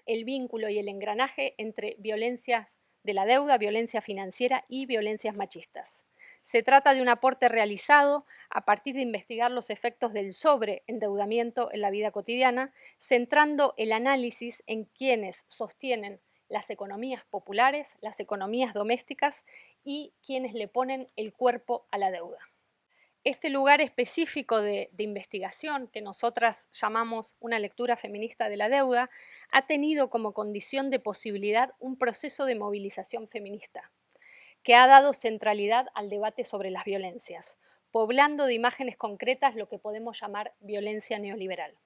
C: el vínculo y el engranaje entre violencias de la deuda, violencia financiera y violencias machistas. Se trata de un aporte realizado a partir de investigar los efectos del sobreendeudamiento en la vida cotidiana, centrando el análisis en quienes sostienen las economías populares, las economías domésticas y quienes le ponen el cuerpo a la deuda. Este lugar específico de investigación, que nosotras llamamos una lectura feminista de la deuda, ha tenido como condición de posibilidad un proceso de movilización feminista, que ha dado centralidad al debate sobre las violencias, poblando de imágenes concretas lo que podemos llamar violencia neoliberal.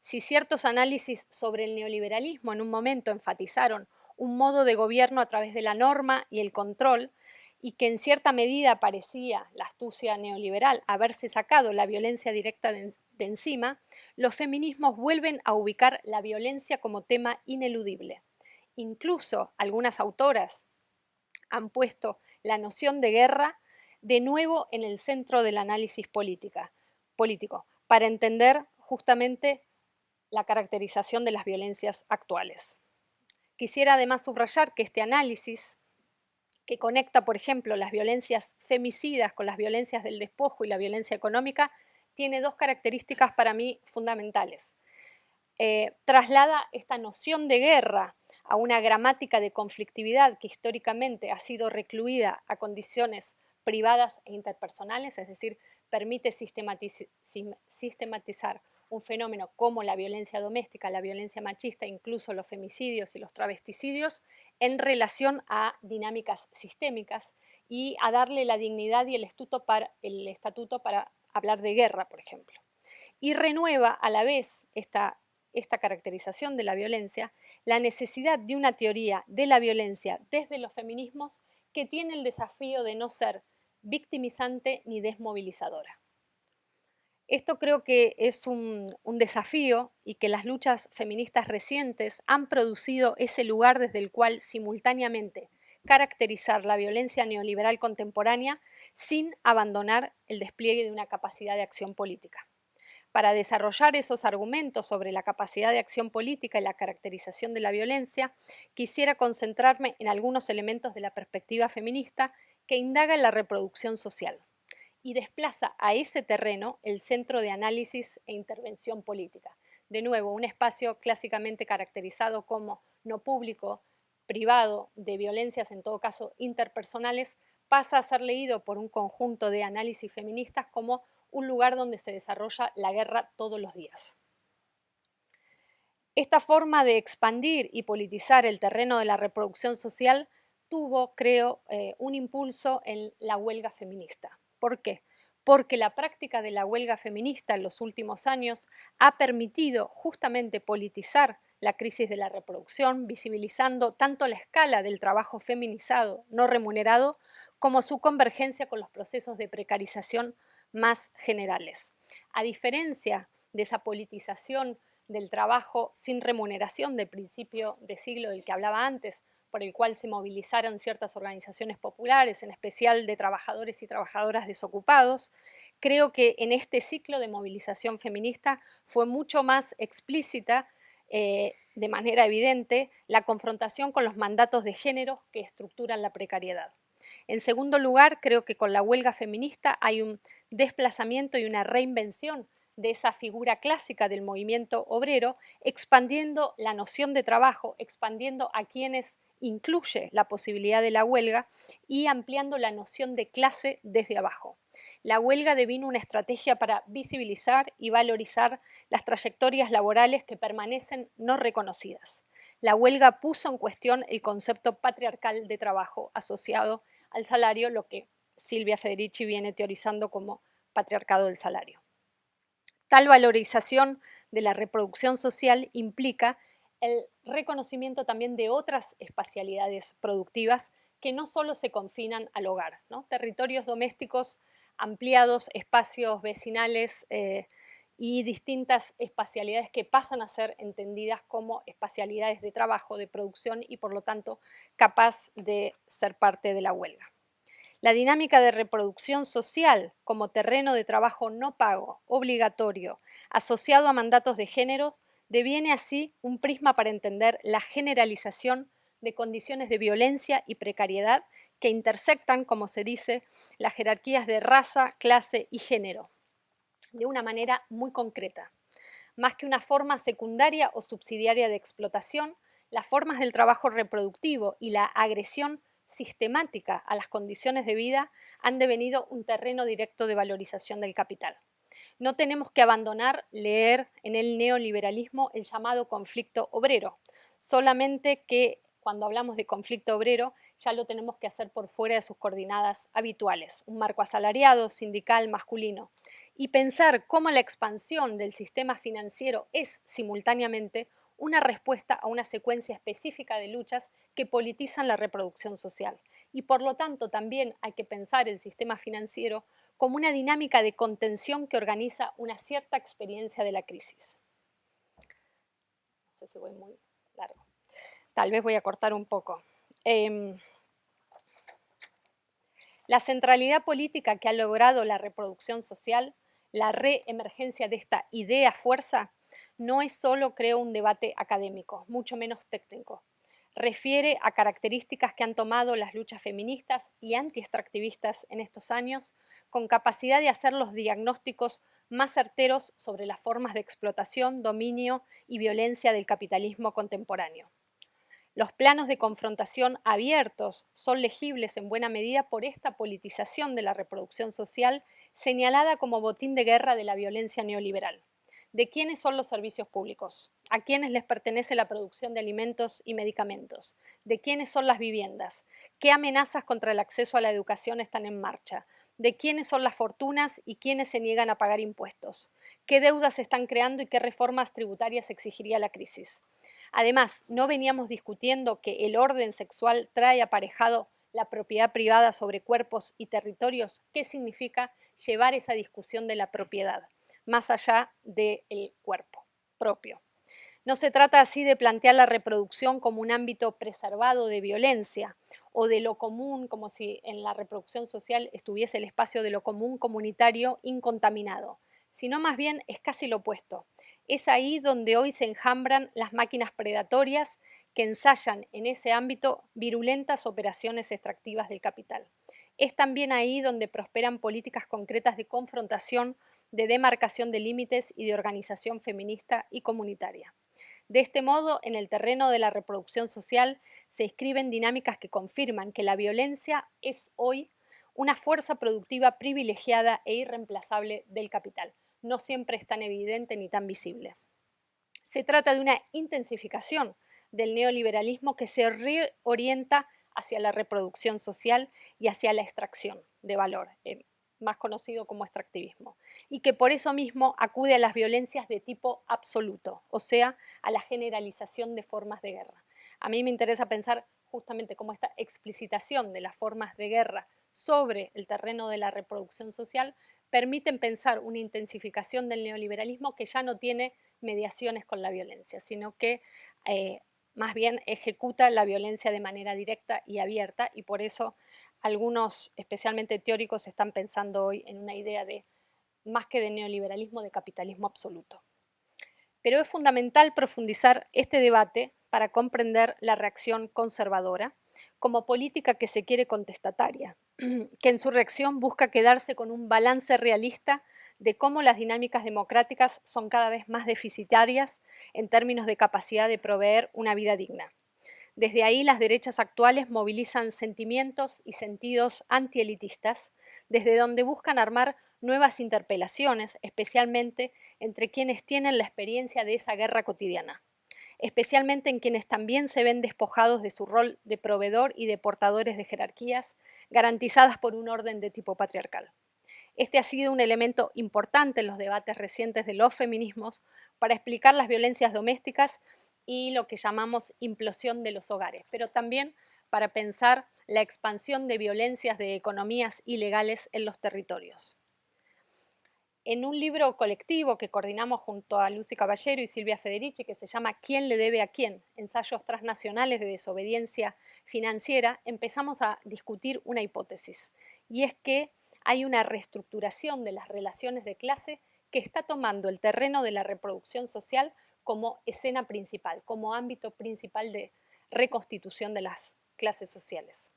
C: Si ciertos análisis sobre el neoliberalismo en un momento enfatizaron un modo de gobierno a través de la norma y el control, y que en cierta medida parecía la astucia neoliberal haberse sacado la violencia directa de encima, los feminismos vuelven a ubicar la violencia como tema ineludible. Incluso algunas autoras han puesto la noción de guerra de nuevo en el centro del análisis político, para entender justamente la caracterización de las violencias actuales. Quisiera además subrayar que este análisis, que conecta, por ejemplo, las violencias femicidas con las violencias del despojo y la violencia económica, tiene dos características para mí fundamentales. Traslada esta noción de guerra a una gramática de conflictividad que históricamente ha sido recluida a condiciones privadas e interpersonales, es decir, permite sistematizar un fenómeno como la violencia doméstica, la violencia machista, incluso los femicidios y los travesticidios, en relación a dinámicas sistémicas y a darle la dignidad y el estatuto para hablar de guerra, por ejemplo. Y renueva a la vez esta caracterización de la violencia, la necesidad de una teoría de la violencia desde los feminismos que tiene el desafío de no ser victimizante ni desmovilizadora. Esto creo que es un desafío y que las luchas feministas recientes han producido ese lugar desde el cual simultáneamente caracterizar la violencia neoliberal contemporánea sin abandonar el despliegue de una capacidad de acción política. Para desarrollar esos argumentos sobre la capacidad de acción política y la caracterización de la violencia, quisiera concentrarme en algunos elementos de la perspectiva feminista que indaga en la reproducción social y desplaza a ese terreno el centro de análisis e intervención política. De nuevo, un espacio clásicamente caracterizado como no público, privado, de violencias en todo caso interpersonales, pasa a ser leído por un conjunto de análisis feministas como un lugar donde se desarrolla la guerra todos los días. Esta forma de expandir y politizar el terreno de la reproducción social tuvo, creo, un impulso en la huelga feminista. ¿Por qué? Porque la práctica de la huelga feminista en los últimos años ha permitido justamente politizar la crisis de la reproducción, visibilizando tanto la escala del trabajo feminizado no remunerado como su convergencia con los procesos de precarización más generales. A diferencia de esa politización del trabajo sin remuneración del principio de siglo del que hablaba antes, por el cual se movilizaron ciertas organizaciones populares, en especial de trabajadores y trabajadoras desocupados, creo que en este ciclo de movilización feminista fue mucho más explícita, de manera evidente, la confrontación con los mandatos de género que estructuran la precariedad. En segundo lugar, creo que con la huelga feminista hay un desplazamiento y una reinvención de esa figura clásica del movimiento obrero, expandiendo la noción de trabajo, expandiendo a quienes incluye la posibilidad de la huelga y ampliando la noción de clase desde abajo. La huelga devino una estrategia para visibilizar y valorizar las trayectorias laborales que permanecen no reconocidas. La huelga puso en cuestión el concepto patriarcal de trabajo asociado al salario, lo que Silvia Federici viene teorizando como patriarcado del salario. Tal valorización de la reproducción social implica el reconocimiento también de otras espacialidades productivas que no solo se confinan al hogar, ¿no? Territorios domésticos ampliados, espacios vecinales y distintas espacialidades que pasan a ser entendidas como espacialidades de trabajo, de producción y por lo tanto capaz de ser parte de la huelga. La dinámica de reproducción social como terreno de trabajo no pago, obligatorio, asociado a mandatos de género, deviene así un prisma para entender la generalización de condiciones de violencia y precariedad que intersectan, como se dice, las jerarquías de raza, clase y género, de una manera muy concreta. Más que una forma secundaria o subsidiaria de explotación, las formas del trabajo reproductivo y la agresión sistemática a las condiciones de vida han devenido un terreno directo de valorización del capital. No tenemos que abandonar leer en el neoliberalismo el llamado conflicto obrero, solamente que cuando hablamos de conflicto obrero ya lo tenemos que hacer por fuera de sus coordinadas habituales, un marco asalariado, sindical, masculino, y pensar cómo la expansión del sistema financiero es simultáneamente una respuesta a una secuencia específica de luchas que politizan la reproducción social. Y por lo tanto también hay que pensar el sistema financiero como una dinámica de contención que organiza una cierta experiencia de la crisis. No sé si voy muy largo. Tal vez voy a cortar un poco. La centralidad política que ha logrado la reproducción social, la reemergencia de esta idea fuerza, no es solo, creo, un debate académico, mucho menos técnico. Refiere a características que han tomado las luchas feministas y antiextractivistas en estos años, con capacidad de hacer los diagnósticos más certeros sobre las formas de explotación, dominio y violencia del capitalismo contemporáneo. Los planos de confrontación abiertos son legibles en buena medida por esta politización de la reproducción social señalada como botín de guerra de la violencia neoliberal. ¿De quiénes son los servicios públicos? ¿A quiénes les pertenece la producción de alimentos y medicamentos? ¿De quiénes son las viviendas? ¿Qué amenazas contra el acceso a la educación están en marcha? ¿De quiénes son las fortunas y quiénes se niegan a pagar impuestos? ¿Qué deudas se están creando y qué reformas tributarias exigiría la crisis? Además, no veníamos discutiendo que el orden sexual trae aparejado la propiedad privada sobre cuerpos y territorios. ¿Qué significa llevar esa discusión de la propiedad más allá del cuerpo propio? No se trata así de plantear la reproducción como un ámbito preservado de violencia o de lo común, como si en la reproducción social estuviese el espacio de lo común comunitario incontaminado, sino más bien es casi lo opuesto. Es ahí donde hoy se enjambran las máquinas predatorias que ensayan en ese ámbito virulentas operaciones extractivas del capital. Es también ahí donde prosperan políticas concretas de confrontación, de demarcación de límites y de organización feminista y comunitaria. De este modo, en el terreno de la reproducción social se inscriben dinámicas que confirman que la violencia es hoy una fuerza productiva privilegiada e irreemplazable del capital. No siempre es tan evidente ni tan visible. Se trata de una intensificación del neoliberalismo que se reorienta hacia la reproducción social y hacia la extracción de valor, más conocido como extractivismo, y que por eso mismo acude a las violencias de tipo absoluto, o sea, a la generalización de formas de guerra. A mí me interesa pensar justamente cómo esta explicitación de las formas de guerra sobre el terreno de la reproducción social permiten pensar una intensificación del neoliberalismo que ya no tiene mediaciones con la violencia, sino que más bien ejecuta la violencia de manera directa y abierta, y por eso algunos, especialmente teóricos, están pensando hoy en una idea de, más que de neoliberalismo, de capitalismo absoluto. Pero es fundamental profundizar este debate para comprender la reacción conservadora como política que se quiere contestataria, que en su reacción busca quedarse con un balance realista de cómo las dinámicas democráticas son cada vez más deficitarias en términos de capacidad de proveer una vida digna. Desde ahí las derechas actuales movilizan sentimientos y sentidos antielitistas, desde donde buscan armar nuevas interpelaciones, especialmente entre quienes tienen la experiencia de esa guerra cotidiana, especialmente en quienes también se ven despojados de su rol de proveedor y de portadores de jerarquías garantizadas por un orden de tipo patriarcal. Este ha sido un elemento importante en los debates recientes de los feminismos para explicar las violencias domésticas y lo que llamamos implosión de los hogares, pero también para pensar la expansión de violencias de economías ilegales en los territorios. En un libro colectivo que coordinamos junto a Lucy Caballero y Silvia Federici, que se llama ¿Quién le debe a quién? Ensayos transnacionales de desobediencia financiera, empezamos a discutir una hipótesis, y es que hay una reestructuración de las relaciones de clase que está tomando el terreno de la reproducción social como escena principal, como ámbito principal de reconstitución de las clases sociales.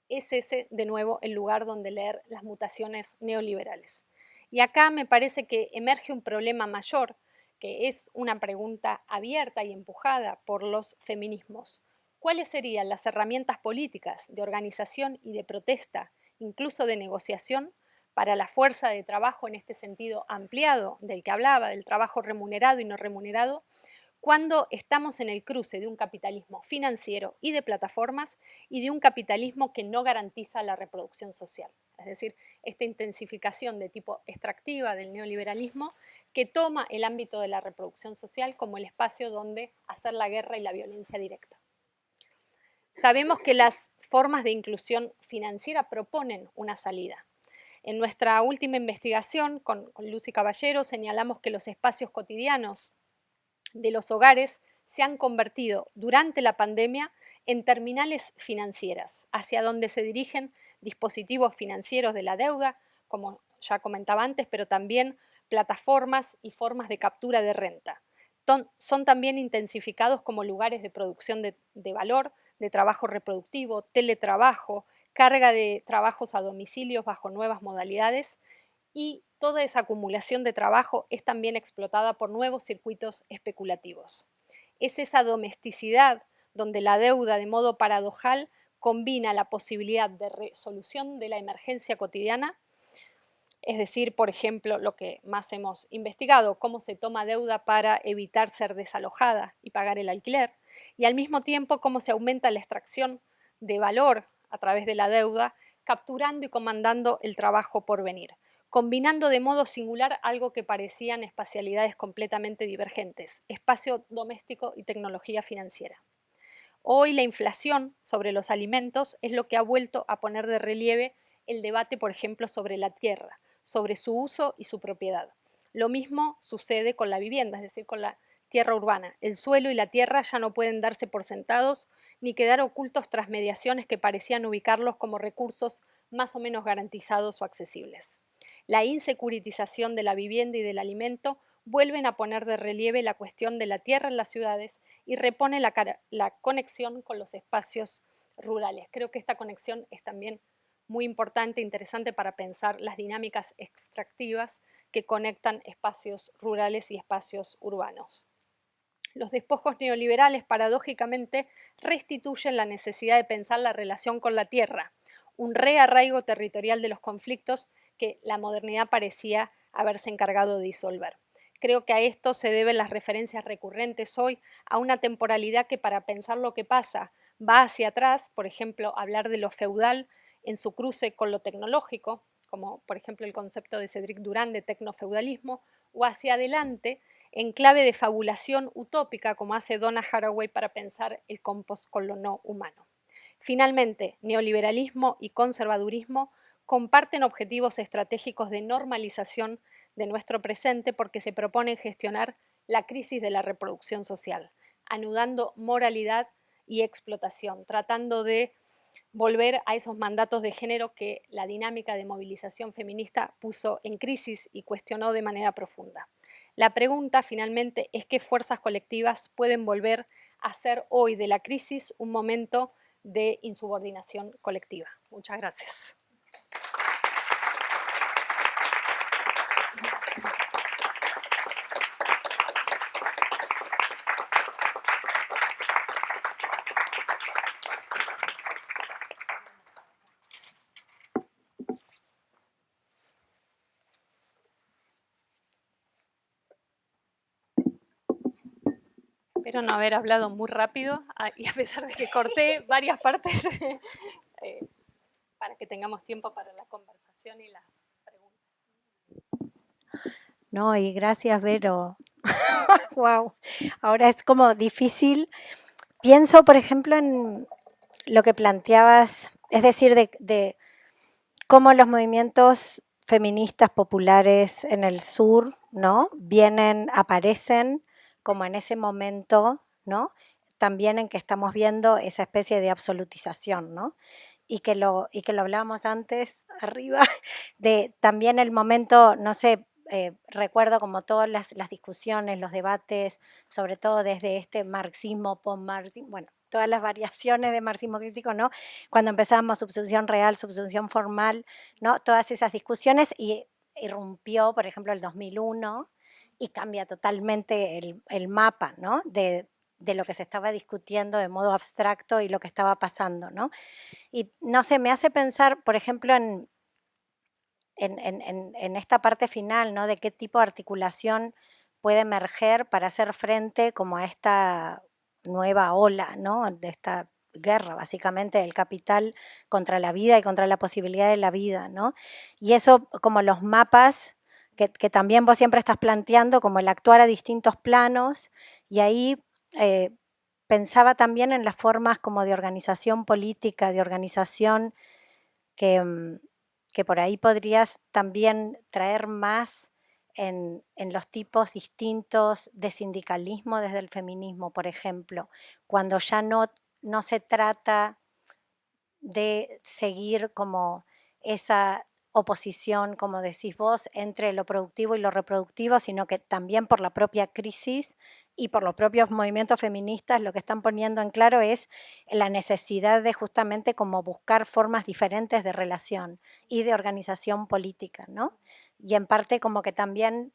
C: Es ese, de nuevo, el lugar donde leer las mutaciones neoliberales. Y acá me parece que emerge un problema mayor, que es una pregunta abierta y empujada por los feminismos. ¿Cuáles serían las herramientas políticas de organización y de protesta, incluso de negociación, para la fuerza de trabajo en este sentido ampliado del que hablaba, del trabajo remunerado y no remunerado, cuando estamos en el cruce de un capitalismo financiero y de plataformas y de un capitalismo que no garantiza la reproducción social? Es decir, esta intensificación de tipo extractiva del neoliberalismo que toma el ámbito de la reproducción social como el espacio donde hacer la guerra y la violencia directa. Sabemos que las formas de inclusión financiera proponen una salida. En nuestra última investigación con Lucy Caballero señalamos que los espacios cotidianos de los hogares se han convertido durante la pandemia en terminales financieras, hacia donde se dirigen dispositivos financieros de la deuda, como ya comentaba antes, pero también plataformas y formas de captura de renta. Son también intensificados como lugares de producción de valor, de trabajo reproductivo, teletrabajo, carga de trabajos a domicilios bajo nuevas modalidades, y toda esa acumulación de trabajo es también explotada por nuevos circuitos especulativos. Es esa domesticidad donde la deuda, de modo paradojal, combina la posibilidad de resolución de la emergencia cotidiana, es decir, por ejemplo, lo que más hemos investigado, cómo se toma deuda para evitar ser desalojada y pagar el alquiler, y al mismo tiempo cómo se aumenta la extracción de valor a través de la deuda, capturando y comandando el trabajo por venir, combinando de modo singular algo que parecían espacialidades completamente divergentes, espacio doméstico y tecnología financiera. Hoy la inflación sobre los alimentos es lo que ha vuelto a poner de relieve el debate, por ejemplo, sobre la tierra, sobre su uso y su propiedad. Lo mismo sucede con la vivienda, es decir, con la tierra urbana. El suelo y la tierra ya no pueden darse por sentados ni quedar ocultos tras mediaciones que parecían ubicarlos como recursos más o menos garantizados o accesibles. La insecuritización de la vivienda y del alimento vuelven a poner de relieve la cuestión de la tierra en las ciudades y repone la conexión con los espacios rurales. Creo que esta conexión es también muy importante e interesante para pensar las dinámicas extractivas que conectan espacios rurales y espacios urbanos. Los despojos neoliberales, paradójicamente, restituyen la necesidad de pensar la relación con la tierra, un rearraigo territorial de los conflictos que la modernidad parecía haberse encargado de disolver. Creo que a esto se deben las referencias recurrentes hoy a una temporalidad que para pensar lo que pasa va hacia atrás, por ejemplo, hablar de lo feudal en su cruce con lo tecnológico, como por ejemplo el concepto de Cédric Durand de tecnofeudalismo, o hacia adelante en clave de fabulación utópica, como hace Donna Haraway para pensar el compost con lo no humano. Finalmente, neoliberalismo y conservadurismo comparten objetivos estratégicos de normalización de nuestro presente porque se proponen gestionar la crisis de la reproducción social, anudando moralidad y explotación, tratando de volver a esos mandatos de género que la dinámica de movilización feminista puso en crisis y cuestionó de manera profunda. La pregunta, finalmente, es qué fuerzas colectivas pueden volver a hacer hoy de la crisis un momento de insubordinación colectiva. Muchas gracias. Espero no haber hablado muy rápido y a pesar de que corté varias partes para que tengamos tiempo para la conversación y las preguntas.
B: No, y gracias, Vero. Wow. Ahora es como difícil. Pienso, por ejemplo, en lo que planteabas, es decir, de cómo los movimientos feministas populares en el sur, ¿no? Aparecen como en ese momento, ¿no? También en que estamos viendo esa especie de absolutización, ¿no? Y que lo hablábamos antes arriba, de también el momento, no sé, recuerdo como todas las discusiones, los debates, sobre todo desde este marxismo, post-marxismo, bueno, todas las variaciones de marxismo crítico, ¿no? Cuando empezábamos subsunción real, subsunción formal, ¿no? Todas esas discusiones y irrumpió, por ejemplo, el 2001 y cambia totalmente el mapa, ¿no? De lo que se estaba discutiendo de modo abstracto y lo que estaba pasando, ¿no? Y no sé, me hace pensar, por ejemplo, en esta parte final, ¿no? De qué tipo de articulación puede emerger para hacer frente como a esta nueva ola, ¿no? De esta guerra, básicamente, del capital contra la vida y contra la posibilidad de la vida, ¿no? Y eso, como los mapas que también vos siempre estás planteando, como el actuar a distintos planos, y ahí pensaba también en las formas como de organización política, de organización que, que por ahí podrías también traer más en los tipos distintos de sindicalismo desde el feminismo, por ejemplo, cuando ya no se trata de seguir como esa oposición, como decís vos, entre lo productivo y lo reproductivo, sino que también por la propia crisis y por los propios movimientos feministas lo que están poniendo en claro es la necesidad de justamente como buscar formas diferentes de relación y de organización política, ¿no? Y en parte como que también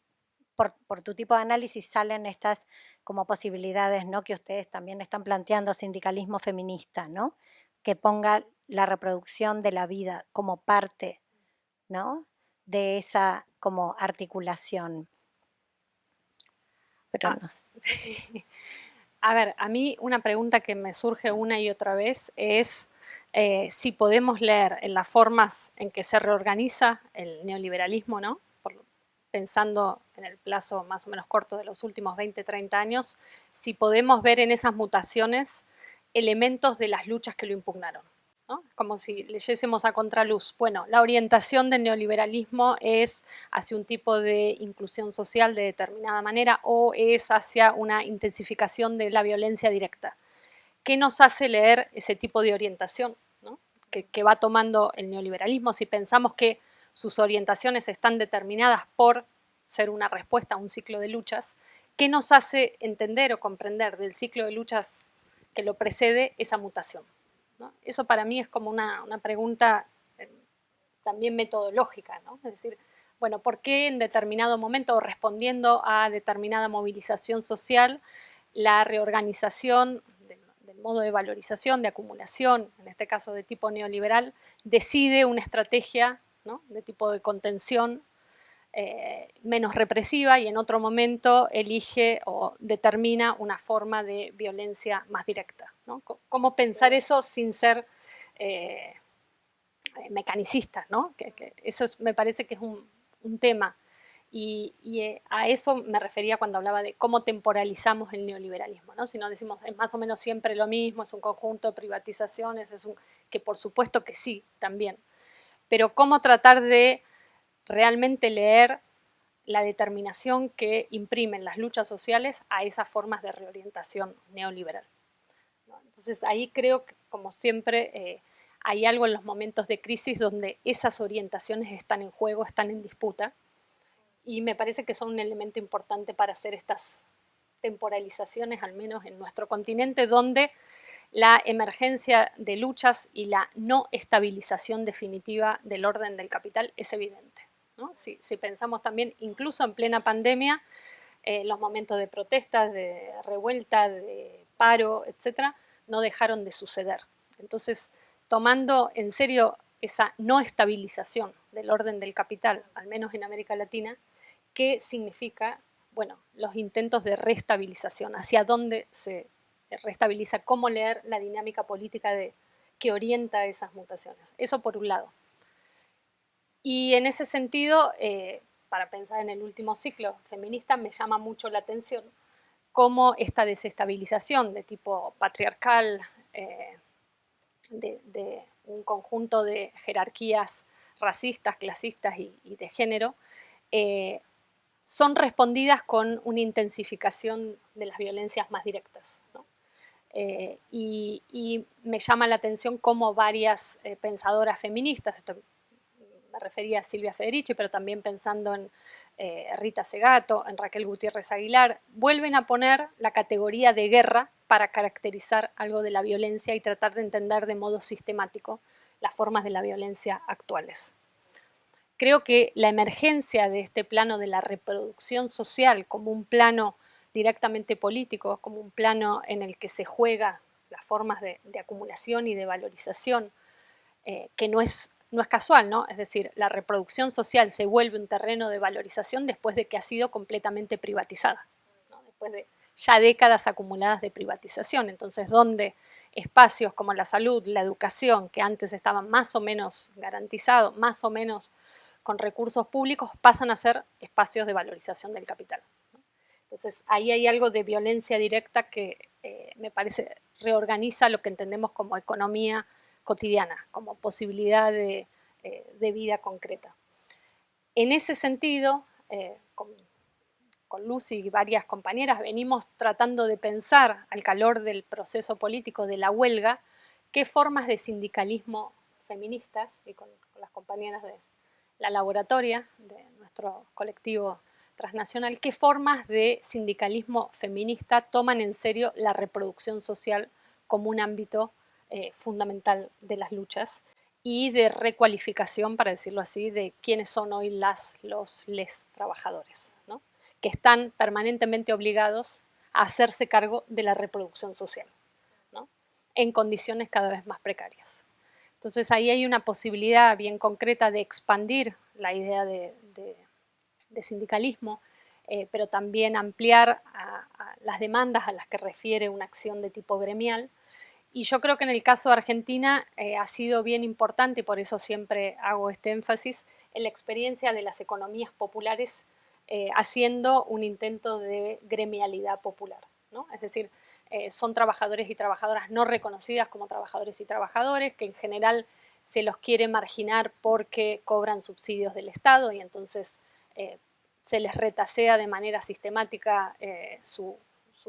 B: por tu tipo de análisis salen estas como posibilidades, ¿no? Que ustedes también están planteando, sindicalismo feminista, ¿no? Que ponga la reproducción de la vida como parte, ¿no? De esa como articulación. Pero no sé.
C: A ver, a mí una pregunta que me surge una y otra vez es si podemos leer en las formas en que se reorganiza el neoliberalismo, ¿no? Pensando en el plazo más o menos corto de los últimos 20, 30 años, si podemos ver en esas mutaciones elementos de las luchas que lo impugnaron, ¿no? Como si leyésemos a contraluz. Bueno, la orientación del neoliberalismo es hacia un tipo de inclusión social de determinada manera o es hacia una intensificación de la violencia directa. ¿Qué nos hace leer ese tipo de orientación, ¿no? que va tomando el neoliberalismo si pensamos que sus orientaciones están determinadas por ser una respuesta a un ciclo de luchas? ¿Qué nos hace entender o comprender del ciclo de luchas que lo precede esa mutación, ¿no? Eso para mí es como una pregunta también metodológica, ¿no? Es decir, bueno, ¿por qué en determinado momento, respondiendo a determinada movilización social, la reorganización de del modo de valorización, de acumulación, en este caso de tipo neoliberal, decide una estrategia, ¿no?, de tipo de contención menos represiva, y en otro momento elige o determina una forma de violencia más directa, ¿no? ¿Cómo pensar eso sin ser mecanicistas, ¿no? Eso me parece que es un tema. Y a eso me refería cuando hablaba de cómo temporalizamos el neoliberalismo, ¿no? Si no decimos es más o menos siempre lo mismo, es un conjunto de privatizaciones, que por supuesto que sí, también. Pero cómo tratar de realmente leer la determinación que imprimen las luchas sociales a esas formas de reorientación neoliberal, ¿no? Entonces ahí creo que, como siempre, hay algo en los momentos de crisis donde esas orientaciones están en juego, están en disputa, y me parece que son un elemento importante para hacer estas temporalizaciones, al menos en nuestro continente, donde la emergencia de luchas y la no estabilización definitiva del orden del capital es evidente, ¿no? Si pensamos también, incluso en plena pandemia, los momentos de protestas, de revuelta, de paro, etcétera, no dejaron de suceder. Entonces, tomando en serio esa no estabilización del orden del capital, al menos en América Latina, ¿qué significa? Bueno, los intentos de reestabilización, hacia dónde se reestabiliza, cómo leer la dinámica política que orienta esas mutaciones. Eso por un lado. Y en ese sentido, para pensar en el último ciclo feminista, me llama mucho la atención cómo esta desestabilización de tipo patriarcal, de un conjunto de jerarquías racistas, clasistas y de género, son respondidas con una intensificación de las violencias más directas, ¿no? Y me llama la atención cómo varias pensadoras feministas, esto me refería a Silvia Federici, pero también pensando en Rita Segato, en Raquel Gutiérrez Aguilar, vuelven a poner la categoría de guerra para caracterizar algo de la violencia y tratar de entender de modo sistemático las formas de la violencia actuales. Creo que la emergencia de este plano de la reproducción social como un plano directamente político, como un plano en el que se juega las formas de acumulación y de valorización, que no es casual, ¿no? Es decir, la reproducción social se vuelve un terreno de valorización después de que ha sido completamente privatizada, ¿no? Después de ya décadas acumuladas de privatización. Entonces, donde espacios como la salud, la educación, que antes estaban más o menos garantizados, más o menos con recursos públicos, pasan a ser espacios de valorización del capital, ¿no? Entonces, ahí hay algo de violencia directa que me parece reorganiza lo que entendemos como economía cotidiana, como posibilidad de vida concreta. En ese sentido, con Lucy y varias compañeras venimos tratando de pensar, al calor del proceso político de la huelga, qué formas de sindicalismo feministas, y con las compañeras de la laboratoria de nuestro colectivo transnacional, qué formas de sindicalismo feminista toman en serio la reproducción social como un ámbito fundamental de las luchas y de recualificación, para decirlo así, de quiénes son hoy les trabajadores, ¿no? Que están permanentemente obligados a hacerse cargo de la reproducción social, ¿no? En condiciones cada vez más precarias. Entonces ahí hay una posibilidad bien concreta de expandir la idea de sindicalismo, pero también ampliar a las demandas a las que refiere una acción de tipo gremial. Y yo creo que en el caso de Argentina ha sido bien importante, y por eso siempre hago este énfasis, en la experiencia de las economías populares haciendo un intento de gremialidad popular, ¿no? Es decir, son trabajadores y trabajadoras no reconocidas como trabajadores y trabajadores, que en general se los quiere marginar porque cobran subsidios del Estado y entonces se les retasea de manera sistemática su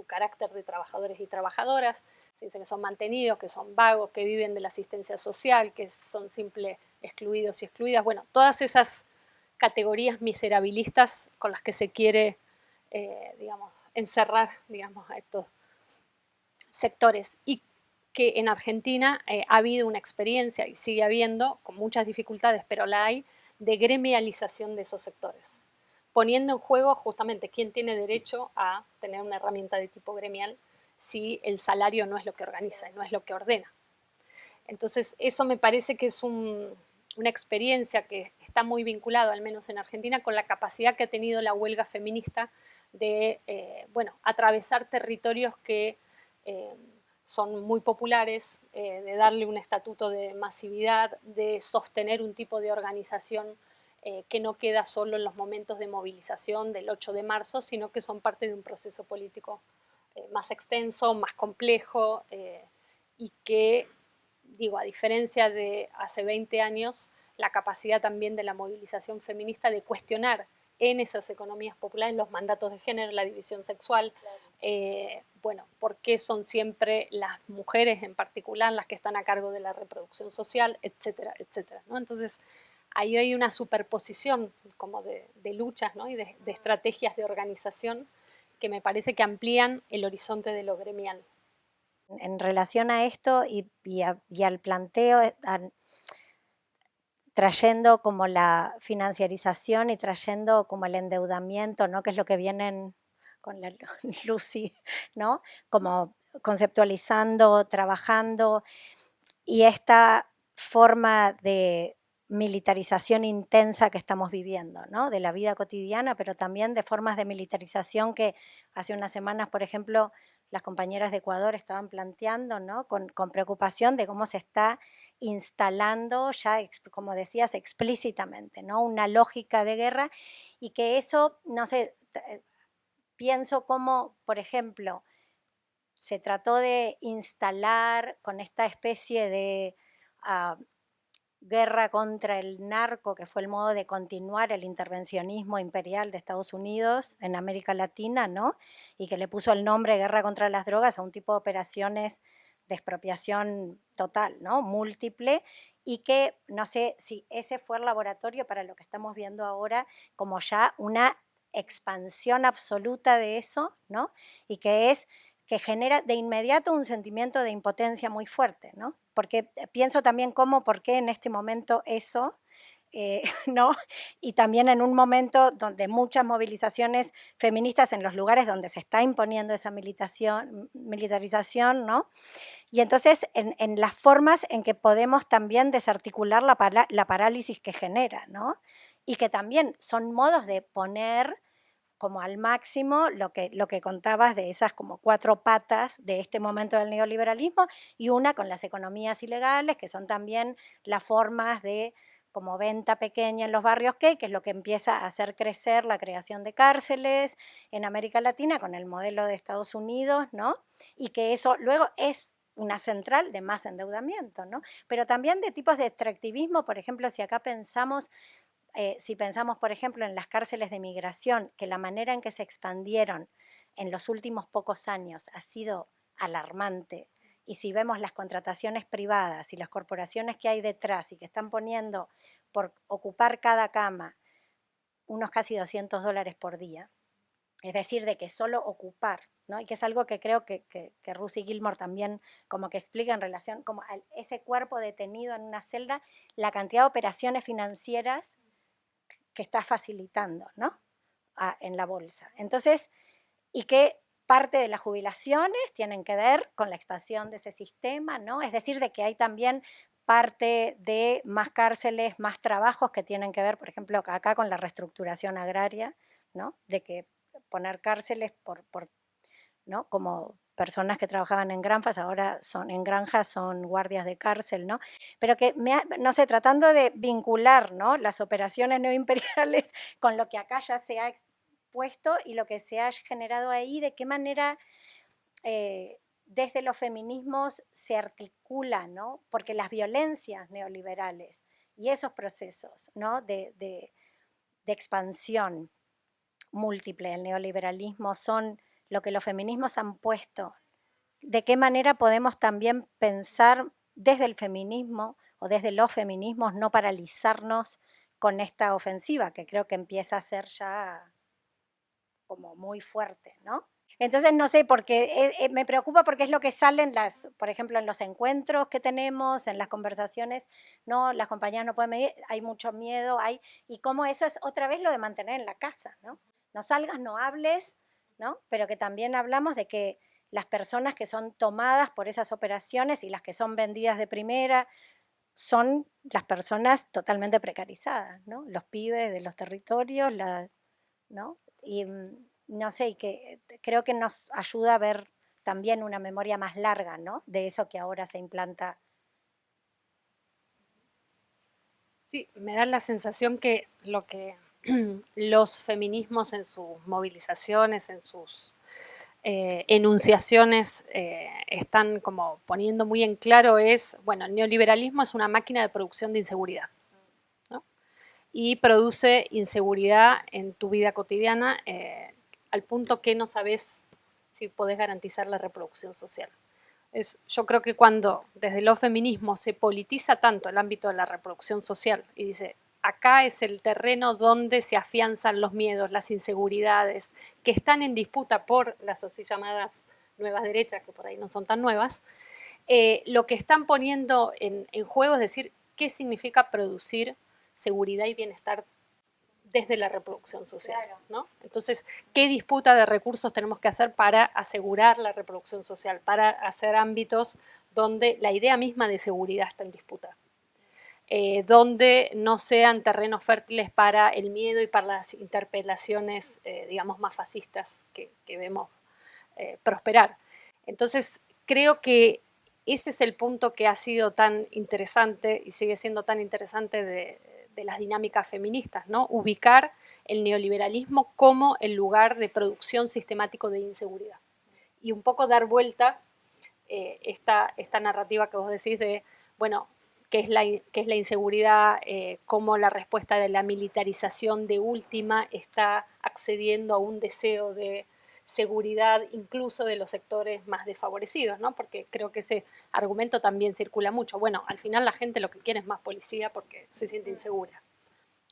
C: carácter de trabajadores y trabajadoras. Se dice que son mantenidos, que son vagos, que viven de la asistencia social, que son simples excluidos y excluidas. Bueno, todas esas categorías miserabilistas con las que se quiere, digamos, encerrar, digamos, a estos sectores. Y que en Argentina ha habido una experiencia, y sigue habiendo, con muchas dificultades, pero la hay, de gremialización de esos sectores, poniendo en juego justamente quién tiene derecho a tener una herramienta de tipo gremial si el salario no es lo que organiza, no es lo que ordena. Entonces, eso me parece que es una experiencia que está muy vinculada, al menos en Argentina, con la capacidad que ha tenido la huelga feminista de atravesar territorios que son muy populares, de darle un estatuto de masividad, de sostener un tipo de organización que no queda solo en los momentos de movilización del 8 de marzo, sino que son parte de un proceso político más extenso, más complejo, y que, digo, a diferencia de hace 20 años, la capacidad también de la movilización feminista de cuestionar en esas economías populares los mandatos de género, la división sexual, por qué son siempre las mujeres en particular las que están a cargo de la reproducción social, etcétera, etcétera, ¿no? Entonces, ahí hay una superposición como de luchas, ¿no? Y de estrategias de organización que me parece que amplían el horizonte de lo gremial.
B: En relación a esto y al planteo, trayendo como la financiarización y trayendo como el endeudamiento, ¿no? Que es lo que vienen con la Lucy, ¿no? Como conceptualizando, trabajando, y esta forma de militarización intensa que estamos viviendo, ¿no? De la vida cotidiana, pero también de formas de militarización que hace unas semanas, por ejemplo, las compañeras de Ecuador estaban planteando, ¿no? Con preocupación de cómo se está instalando ya, como decías, explícitamente, ¿no? Una lógica de guerra, y que eso, no sé, pienso como, por ejemplo, se trató de instalar con esta especie de guerra contra el narco, que fue el modo de continuar el intervencionismo imperial de Estados Unidos en América Latina, ¿no? Y que le puso el nombre Guerra contra las Drogas a un tipo de operaciones de expropiación total, ¿no? Múltiple, y que no sé si ese fue el laboratorio para lo que estamos viendo ahora, como ya una expansión absoluta de eso, ¿no? Y que genera de inmediato un sentimiento de impotencia muy fuerte, ¿no? Porque pienso también por qué en este momento eso, ¿no? Y también en un momento donde muchas movilizaciones feministas en los lugares donde se está imponiendo esa militarización, ¿no? Y entonces en las formas en que podemos también desarticular la parálisis que genera, ¿no? Y que también son modos de poner como al máximo lo que contabas de esas como 4 patas de este momento del neoliberalismo, y una con las economías ilegales, que son también las formas de como venta pequeña en los barrios, que es lo que empieza a hacer crecer la creación de cárceles en América Latina con el modelo de Estados Unidos, ¿no? Y que eso luego es una central de más endeudamiento, ¿no? Pero también de tipos de extractivismo, por ejemplo, si acá pensamos, si pensamos, por ejemplo, en las cárceles de migración, que la manera en que se expandieron en los últimos pocos años ha sido alarmante, y si vemos las contrataciones privadas y las corporaciones que hay detrás y que están poniendo por ocupar cada cama unos casi $200 por día, es decir, de que solo ocupar, ¿no? Y que es algo que creo que Ruth Gilmore también como que explica en relación como a ese cuerpo detenido en una celda, la cantidad de operaciones financieras que está facilitando, ¿no? En la bolsa. Entonces, y que parte de las jubilaciones tienen que ver con la expansión de ese sistema, ¿no? Es decir, de que hay también parte de más cárceles, más trabajos que tienen que ver, por ejemplo, acá con la reestructuración agraria, ¿no? De que poner cárceles ¿no? Como personas que trabajaban en granjas, ahora en granjas son guardias de cárcel, ¿no? Pero que, no sé, tratando de vincular, ¿no? Las operaciones neoimperiales con lo que acá ya se ha expuesto y lo que se ha generado ahí, de qué manera desde los feminismos se articula, ¿no? Porque las violencias neoliberales y esos procesos, ¿no? de expansión múltiple del neoliberalismo son lo que los feminismos han puesto. ¿De qué manera podemos también pensar desde el feminismo o desde los feminismos no paralizarnos con esta ofensiva que creo que empieza a ser ya como muy fuerte, ¿no? Entonces, no sé, porque me preocupa porque es lo que sale por ejemplo, en los encuentros que tenemos, en las conversaciones, no, las compañías no pueden venir, hay mucho miedo, y cómo eso es otra vez lo de mantener en la casa, ¿no? No salgas, no hables, ¿no? Pero que también hablamos de que las personas que son tomadas por esas operaciones y las que son vendidas de primera son las personas totalmente precarizadas, ¿no? Los pibes de los territorios, ¿no? Y no sé, y que creo que nos ayuda a ver también una memoria más larga, ¿no? De eso que ahora se implanta.
C: Sí, me da la sensación que lo que los feminismos en sus movilizaciones, en sus enunciaciones están como poniendo muy en claro es, bueno, el neoliberalismo es una máquina de producción de inseguridad, ¿no? Y produce inseguridad en tu vida cotidiana al punto que no sabes si podés garantizar la reproducción social. Yo creo que cuando desde los feminismos se politiza tanto el ámbito de la reproducción social y dice, acá es el terreno donde se afianzan los miedos, las inseguridades, que están en disputa por las así llamadas nuevas derechas, que por ahí no son tan nuevas, lo que están poniendo en juego es decir, qué significa producir seguridad y bienestar desde la reproducción social, claro, ¿no? Entonces, ¿qué disputa de recursos tenemos que hacer para asegurar la reproducción social, para hacer ámbitos donde la idea misma de seguridad está en disputa? Donde no sean terrenos fértiles para el miedo y para las interpelaciones, digamos, más fascistas que vemos prosperar. Entonces, creo que ese es el punto que ha sido tan interesante y sigue siendo tan interesante de las dinámicas feministas, ¿no? Ubicar el neoliberalismo como el lugar de producción sistemático de inseguridad. Y un poco dar vuelta esta narrativa que vos decís de, bueno, qué es la inseguridad, cómo la respuesta de la militarización de última está accediendo a un deseo de seguridad incluso de los sectores más desfavorecidos, ¿no? Porque creo que ese argumento también circula mucho. Bueno, al final la gente lo que quiere es más policía porque se siente insegura.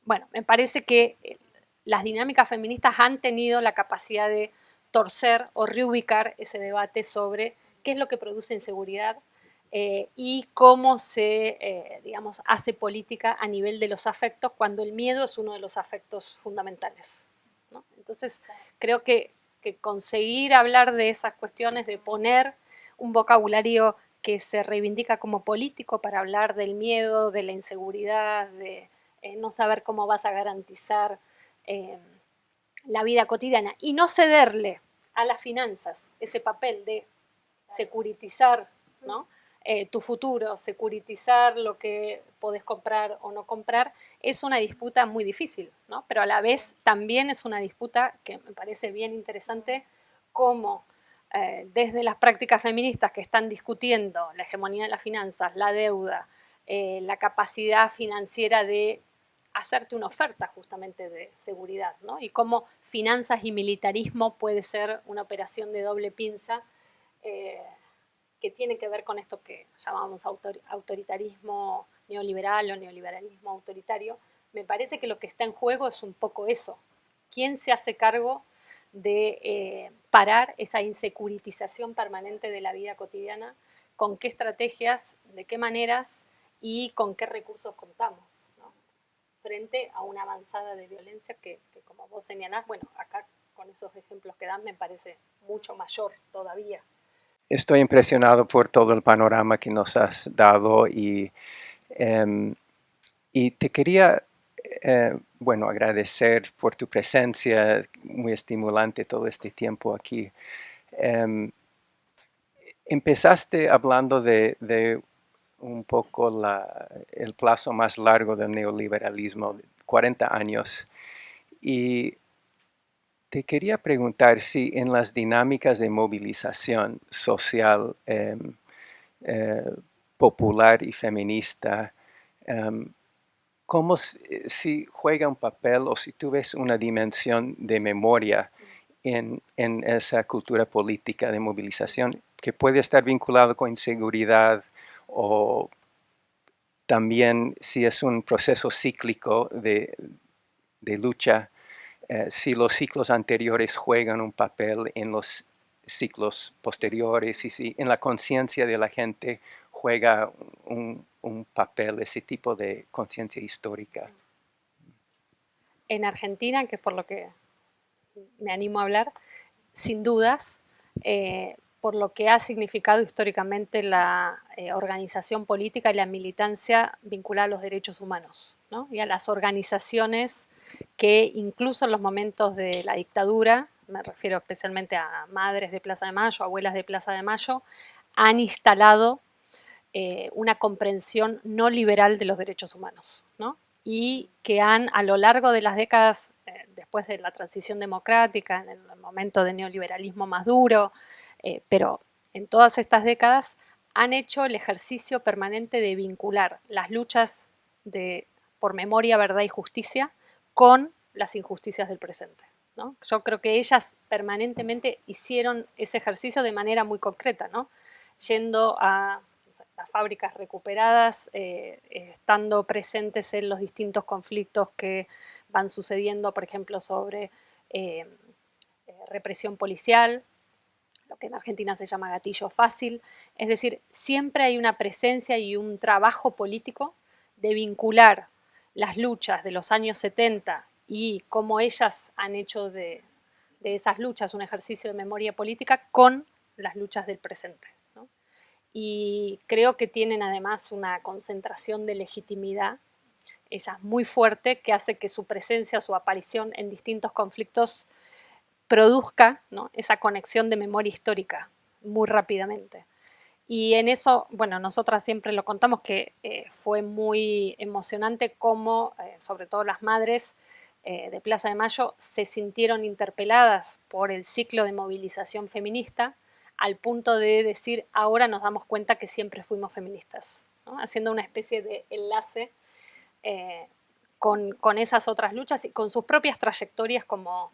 C: Bueno, me parece que las dinámicas feministas han tenido la capacidad de torcer o reubicar ese debate sobre qué es lo que produce inseguridad y cómo se, digamos, hace política a nivel de los afectos cuando el miedo es uno de los afectos fundamentales, ¿no? Entonces, creo que conseguir hablar de esas cuestiones, de poner un vocabulario que se reivindica como político para hablar del miedo, de la inseguridad, de no saber cómo vas a garantizar la vida cotidiana y no cederle a las finanzas ese papel de securitizar, ¿no? Tu futuro, securitizar lo que podés comprar o no comprar, es una disputa muy difícil, ¿no? Pero a la vez también es una disputa que me parece bien interesante cómo desde las prácticas feministas que están discutiendo la hegemonía de las finanzas, la deuda, la capacidad financiera de hacerte una oferta justamente de seguridad, ¿no? Y cómo finanzas y militarismo puede ser una operación de doble pinza que tiene que ver con esto que llamamos autoritarismo neoliberal o neoliberalismo autoritario. Me parece que lo que está en juego es un poco eso. ¿Quién se hace cargo de parar esa insecuritización permanente de la vida cotidiana? ¿Con qué estrategias? ¿De qué maneras? ¿Y con qué recursos contamos? ¿No? Frente a una avanzada de violencia que, como vos señalás, bueno, acá con esos ejemplos que dan me parece mucho mayor todavía.
D: Estoy impresionado por todo el panorama que nos has dado y te quería, bueno, agradecer por tu presencia, muy estimulante todo este tiempo aquí. Empezaste hablando de un poco el plazo más largo del neoliberalismo, 40 años, y te quería preguntar si en las dinámicas de movilización social popular y feminista, cómo si juega un papel o si tú ves una dimensión de memoria en esa cultura política de movilización que puede estar vinculado con inseguridad o también si es un proceso cíclico de lucha, si los ciclos anteriores juegan un papel en los ciclos posteriores y si en la conciencia de la gente juega un papel ese tipo de conciencia histórica.
C: En Argentina, que es por lo que me animo a hablar, sin dudas, por lo que ha significado históricamente la organización política y la militancia vinculada a los derechos humanos, ¿no? Y a las organizaciones que incluso en los momentos de la dictadura, me refiero especialmente a madres de Plaza de Mayo, abuelas de Plaza de Mayo, han instalado una comprensión no liberal de los derechos humanos, ¿no? Y que han, a lo largo de las décadas, después de la transición democrática, en el momento de neoliberalismo más duro, pero en todas estas décadas, han hecho el ejercicio permanente de vincular las luchas por memoria, verdad y justicia con las injusticias del presente, ¿no? Yo creo que ellas permanentemente hicieron ese ejercicio de manera muy concreta, ¿no? Yendo a las fábricas recuperadas, estando presentes en los distintos conflictos que van sucediendo, por ejemplo, sobre represión policial, lo que en Argentina se llama gatillo fácil. Es decir, siempre hay una presencia y un trabajo político de vincular las luchas de los años 70 y cómo ellas han hecho de esas luchas un ejercicio de memoria política con las luchas del presente, ¿no? Y creo que tienen además una concentración de legitimidad, ellas muy fuerte, que hace que su presencia, su aparición en distintos conflictos produzca, ¿no?, esa conexión de memoria histórica muy rápidamente. Y en eso, bueno, nosotras siempre lo contamos que fue muy emocionante cómo, sobre todo las madres de Plaza de Mayo, se sintieron interpeladas por el ciclo de movilización feminista, al punto de decir, ahora nos damos cuenta que siempre fuimos feministas, ¿no? Haciendo una especie de enlace con esas otras luchas y con sus propias trayectorias como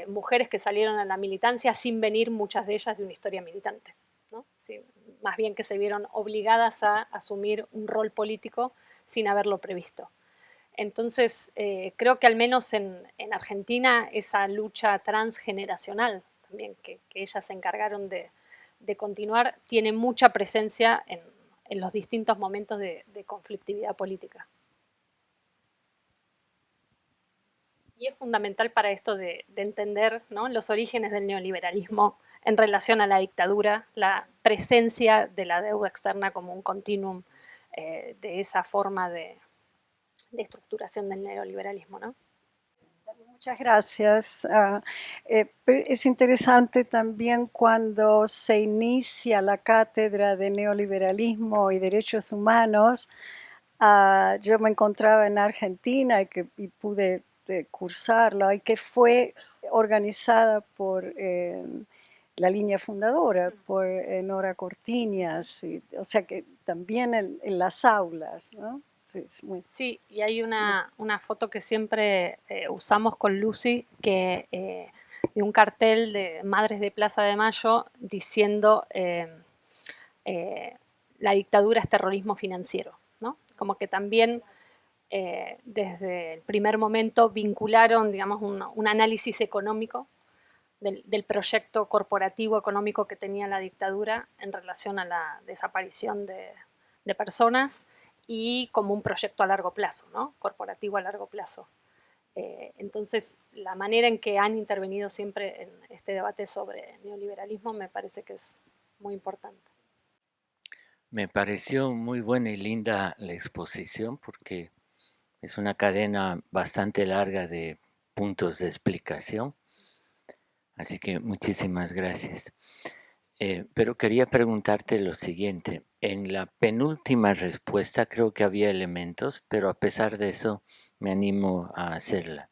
C: mujeres que salieron a la militancia sin venir muchas de ellas de una historia militante, ¿no? Sí, más bien que se vieron obligadas a asumir un rol político sin haberlo previsto. Entonces, creo que al menos en Argentina esa lucha transgeneracional también que ellas se encargaron de continuar tiene mucha presencia en los distintos momentos de conflictividad política. Y es fundamental para esto de entender, ¿no?, los orígenes del neoliberalismo en relación a la dictadura, la presencia de la deuda externa como un continuum de esa forma de estructuración del neoliberalismo, ¿no?
E: Muchas gracias. Es interesante también cuando se inicia la cátedra de neoliberalismo y derechos humanos. Yo me encontraba en Argentina y pude cursarla, y que fue organizada por la línea fundadora, por Nora Cortiñas, o sea que también en las aulas, ¿no? Sí,
C: sí, y hay una foto que siempre usamos con Lucy, de un cartel de Madres de Plaza de Mayo diciendo la dictadura es terrorismo financiero, ¿no? Como que también desde el primer momento vincularon, digamos, un análisis económico del proyecto corporativo económico que tenía la dictadura en relación a la desaparición de personas y como un proyecto a largo plazo, ¿no?, corporativo a largo plazo. Entonces, la manera en que han intervenido siempre en este debate sobre neoliberalismo me parece que es muy importante.
F: Me pareció muy buena y linda la exposición porque es una cadena bastante larga de puntos de explicación. Así que muchísimas gracias. Pero quería preguntarte lo siguiente. En la penúltima respuesta creo que había elementos, pero a pesar de eso me animo a hacerla.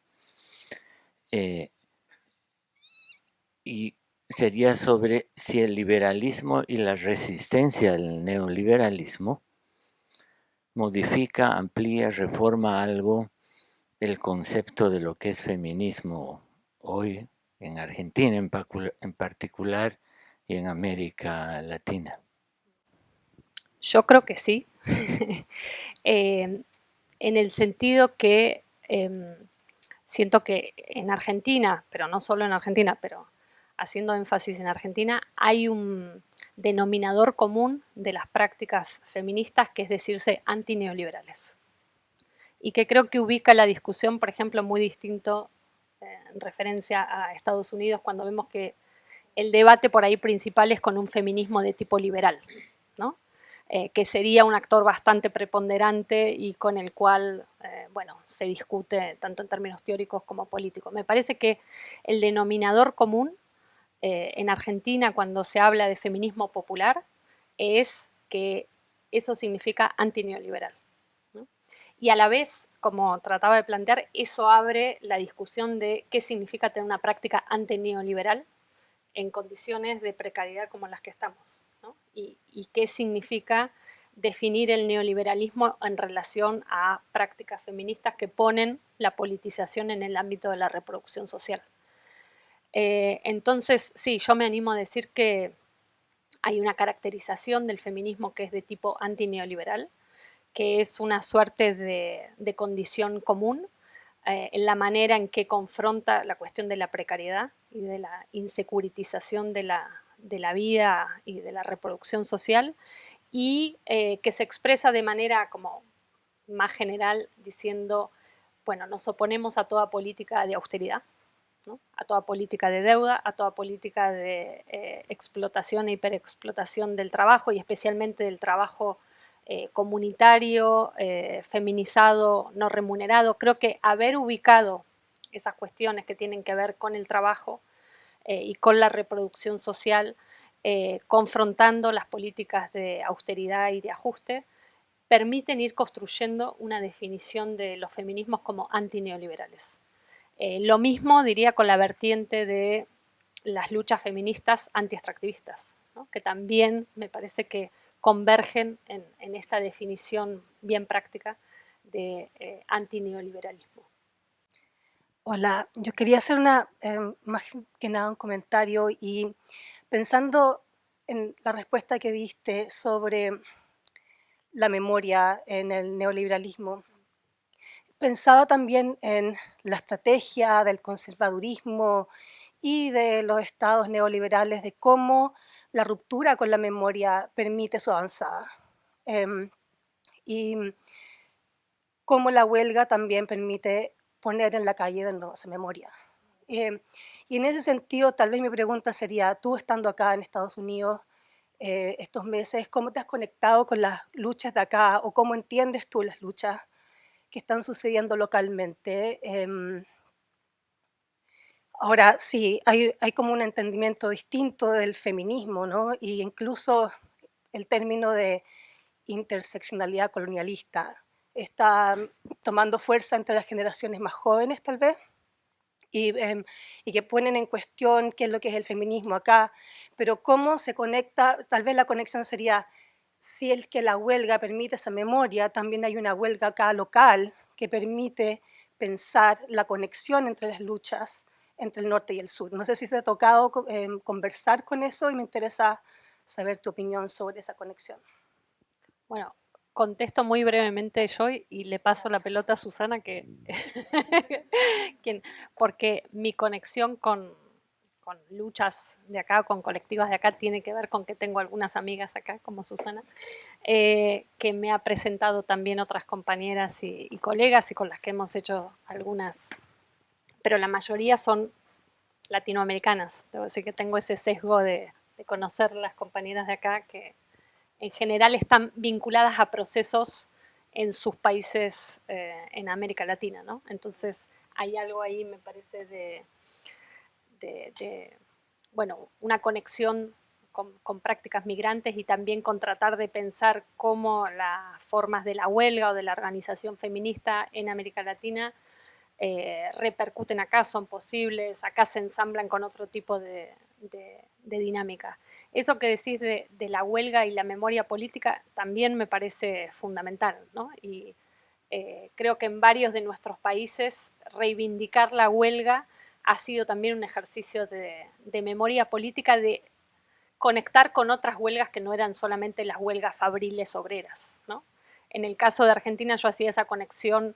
F: Y sería sobre si el liberalismo y la resistencia al neoliberalismo modifica, amplía, reforma algo el concepto de lo que es feminismo hoy en Argentina en particular y en América Latina.
C: Yo creo que sí, en el sentido que siento que en Argentina, pero no solo en Argentina, pero haciendo énfasis en Argentina, hay un denominador común de las prácticas feministas que es decirse antineoliberales. Y que creo que ubica la discusión, por ejemplo, muy distinto en referencia a Estados Unidos, cuando vemos que el debate por ahí principal es con un feminismo de tipo liberal, ¿no? Que sería un actor bastante preponderante y con el cual, bueno, se discute tanto en términos teóricos como políticos. Me parece que el denominador común en Argentina cuando se habla de feminismo popular es que eso significa antineoliberal, ¿no? Y a la vez, como trataba de plantear, eso abre la discusión de qué significa tener una práctica antineoliberal en condiciones de precariedad como las que estamos, ¿no? Y qué significa definir el neoliberalismo en relación a prácticas feministas que ponen la politización en el ámbito de la reproducción social. Entonces, sí, yo me animo a decir que hay una caracterización del feminismo que es de tipo antineoliberal, que es una suerte de condición común en la manera en que confronta la cuestión de la precariedad y de la insecuritización de la vida y de la reproducción social, y que se expresa de manera como más general diciendo, bueno, nos oponemos a toda política de austeridad, ¿no? A toda política de deuda, a toda política de explotación e hiperexplotación del trabajo y especialmente del trabajo comunitario, feminizado, no remunerado. Creo que haber ubicado esas cuestiones que tienen que ver con el trabajo y con la reproducción social, confrontando las políticas de austeridad y de ajuste, permiten ir construyendo una definición de los feminismos como antineoliberales. Lo mismo diría con la vertiente de las luchas feministas anti-extractivistas, ¿no? Que también me parece que convergen en esta definición bien práctica de antineoliberalismo.
G: Hola, yo quería hacer más que nada un comentario y pensando en la respuesta que diste sobre la memoria en el neoliberalismo, pensaba también en la estrategia del conservadurismo y de los estados neoliberales, de cómo la ruptura con la memoria permite su avanzada. Y cómo la huelga también permite poner en la calle de nuevo esa memoria. Y en ese sentido, tal vez mi pregunta sería, tú estando acá en Estados Unidos estos meses, ¿cómo te has conectado con las luchas de acá o cómo entiendes tú las luchas que están sucediendo localmente? Ahora sí, hay como un entendimiento distinto del feminismo, ¿no? Y incluso el término de interseccionalidad colonialista está tomando fuerza entre las generaciones más jóvenes, tal vez, y que ponen en cuestión qué es lo que es el feminismo acá, pero cómo se conecta, tal vez la conexión sería, si es que la huelga permite esa memoria, también hay una huelga acá local que permite pensar la conexión entre las luchas entre el norte y el sur. No sé si te ha tocado conversar con eso y me interesa saber tu opinión sobre esa conexión.
C: Bueno, contesto muy brevemente yo y le paso la pelota a Susana, porque mi conexión con luchas de acá, con colectivas de acá, tiene que ver con que tengo algunas amigas acá, como Susana, que me ha presentado también otras compañeras y colegas y con las que hemos hecho algunas, pero la mayoría son latinoamericanas. Debo decir que tengo ese sesgo de conocer las compañeras de acá que en general están vinculadas a procesos en sus países en América Latina, ¿no? Entonces hay algo ahí, me parece, bueno, una conexión con prácticas migrantes y también con tratar de pensar cómo las formas de la huelga o de la organización feminista en América Latina repercuten acá, son posibles, acá se ensamblan con otro tipo de dinámica. Eso que decís de la huelga y la memoria política también me parece fundamental, ¿no? Y creo que en varios de nuestros países reivindicar la huelga ha sido también un ejercicio de memoria política, de conectar con otras huelgas que no eran solamente las huelgas fabriles obreras, ¿no? En el caso de Argentina yo hacía esa conexión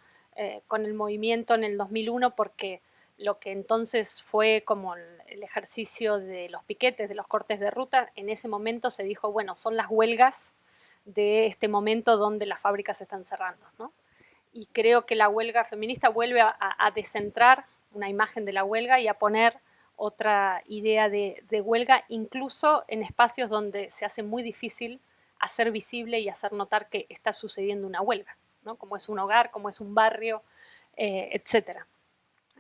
C: con el movimiento en el 2001 porque lo que entonces fue como el ejercicio de los piquetes, de los cortes de ruta, en ese momento se dijo, bueno, son las huelgas de este momento donde las fábricas se están cerrando, ¿no? Y creo que la huelga feminista vuelve a descentrar una imagen de la huelga y a poner otra idea de huelga, incluso en espacios donde se hace muy difícil hacer visible y hacer notar que está sucediendo una huelga, ¿no? Como es un hogar, como es un barrio, etcétera.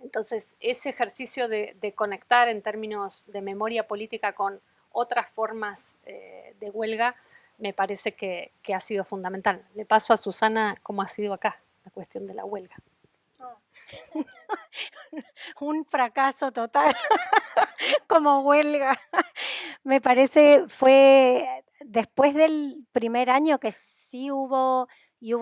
C: Entonces, ese ejercicio de conectar en términos de memoria política con otras formas de huelga me parece que ha sido fundamental. Le paso a Susana cómo ha sido acá la cuestión de la huelga.
B: Un fracaso total como huelga. Me parece fue después del primer año que sí hubo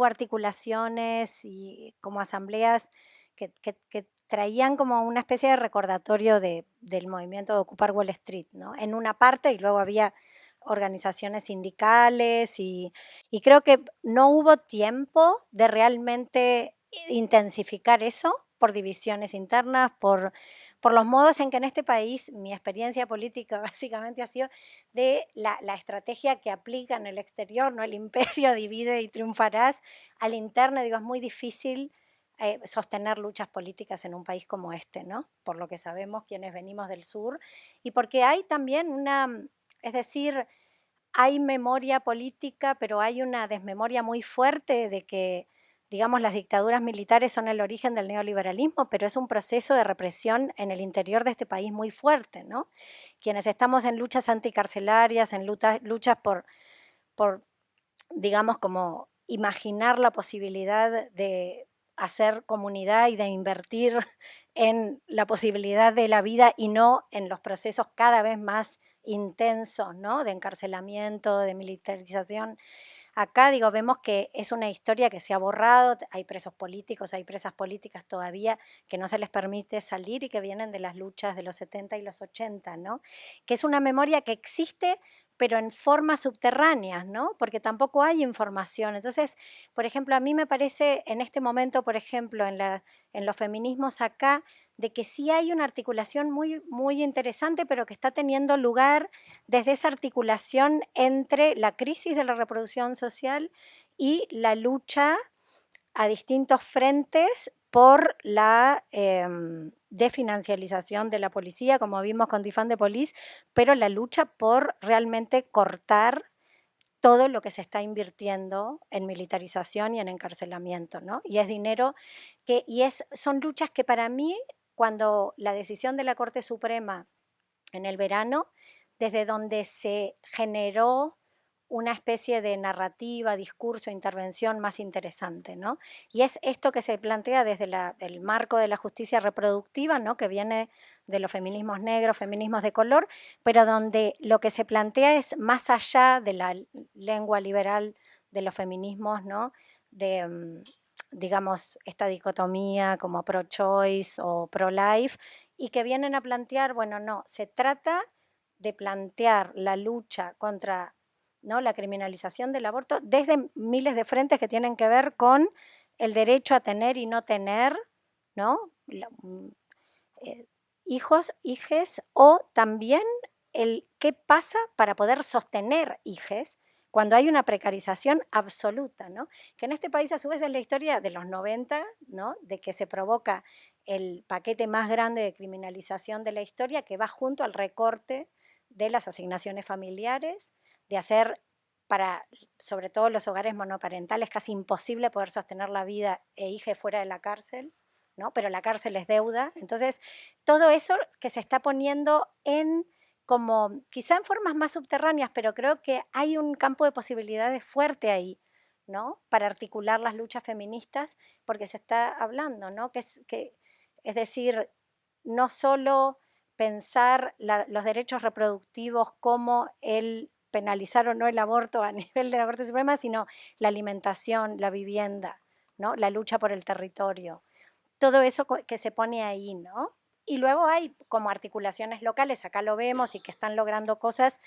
B: articulaciones y como asambleas que traían como una especie de recordatorio del movimiento de ocupar Wall Street, ¿no? En una parte, y luego había organizaciones sindicales y creo que no hubo tiempo de realmente intensificar eso por divisiones internas, por los modos en que en este país mi experiencia política básicamente ha sido de la estrategia que aplica en el exterior, ¿no? El imperio divide y triunfarás. Al interno, digo, es muy difícil sostener luchas políticas en un país como este, ¿no? Por lo que sabemos quienes venimos del sur y porque hay también es decir, hay memoria política, pero hay una desmemoria muy fuerte de que, digamos, las dictaduras militares son el origen del neoliberalismo, pero es un proceso de represión en el interior de este país muy fuerte, ¿no? Quienes estamos en luchas anticarcelarias, en luchas por, digamos, como imaginar la posibilidad de hacer comunidad y de invertir en la posibilidad de la vida y no en los procesos cada vez más intensos, ¿no? De encarcelamiento, de militarización. Acá, digo, vemos que es una historia que se ha borrado, hay presos políticos, hay presas políticas todavía que no se les permite salir y que vienen de las luchas de los 70 y los 80, ¿no? Que es una memoria que existe, pero en formas subterráneas, ¿no? Porque tampoco hay información. Entonces, por ejemplo, a mí me parece en este momento, por ejemplo, en los feminismos acá, de que sí hay una articulación muy, muy interesante, pero que está teniendo lugar desde esa articulación entre la crisis de la reproducción social y la lucha a distintos frentes por la desfinancialización de la policía, como vimos con Defund the Police, pero la lucha por realmente cortar todo lo que se está invirtiendo en militarización y en encarcelamiento, ¿no? Y es dinero son luchas que para mí, cuando la decisión de la Corte Suprema en el verano, desde donde se generó una especie de narrativa, discurso, intervención más interesante, ¿no? Y es esto que se plantea desde el marco de la justicia reproductiva, ¿no? Que viene de los feminismos negros, feminismos de color, pero donde lo que se plantea es más allá de la lengua liberal de los feminismos, ¿no? De, digamos, esta dicotomía como pro-choice o pro-life, y que vienen a plantear, bueno, no, se trata de plantear la lucha contra, ¿no?, la criminalización del aborto desde miles de frentes que tienen que ver con el derecho a tener y no tener, ¿no? Hijos, hijes, o también el qué pasa para poder sostener hijes cuando hay una precarización absoluta, ¿no? Que en este país a su vez es la historia de los 90, ¿no? De que se provoca el paquete más grande de criminalización de la historia que va junto al recorte de las asignaciones familiares, de hacer para, sobre todo los hogares monoparentales, casi imposible poder sostener la vida e hija fuera de la cárcel, ¿no? Pero la cárcel es deuda. Entonces, todo eso que se está poniendo en como quizá en formas más subterráneas, pero creo que hay un campo de posibilidades fuerte ahí, ¿no? Para articular las luchas feministas, porque se está hablando, ¿no? Es decir, no solo pensar los derechos reproductivos como el penalizar o no el aborto a nivel de la Corte Suprema, sino la alimentación, la vivienda, ¿no? La lucha por el territorio. Todo eso que se pone ahí, ¿no? Y luego hay como articulaciones locales, acá lo vemos, y que están logrando cosas,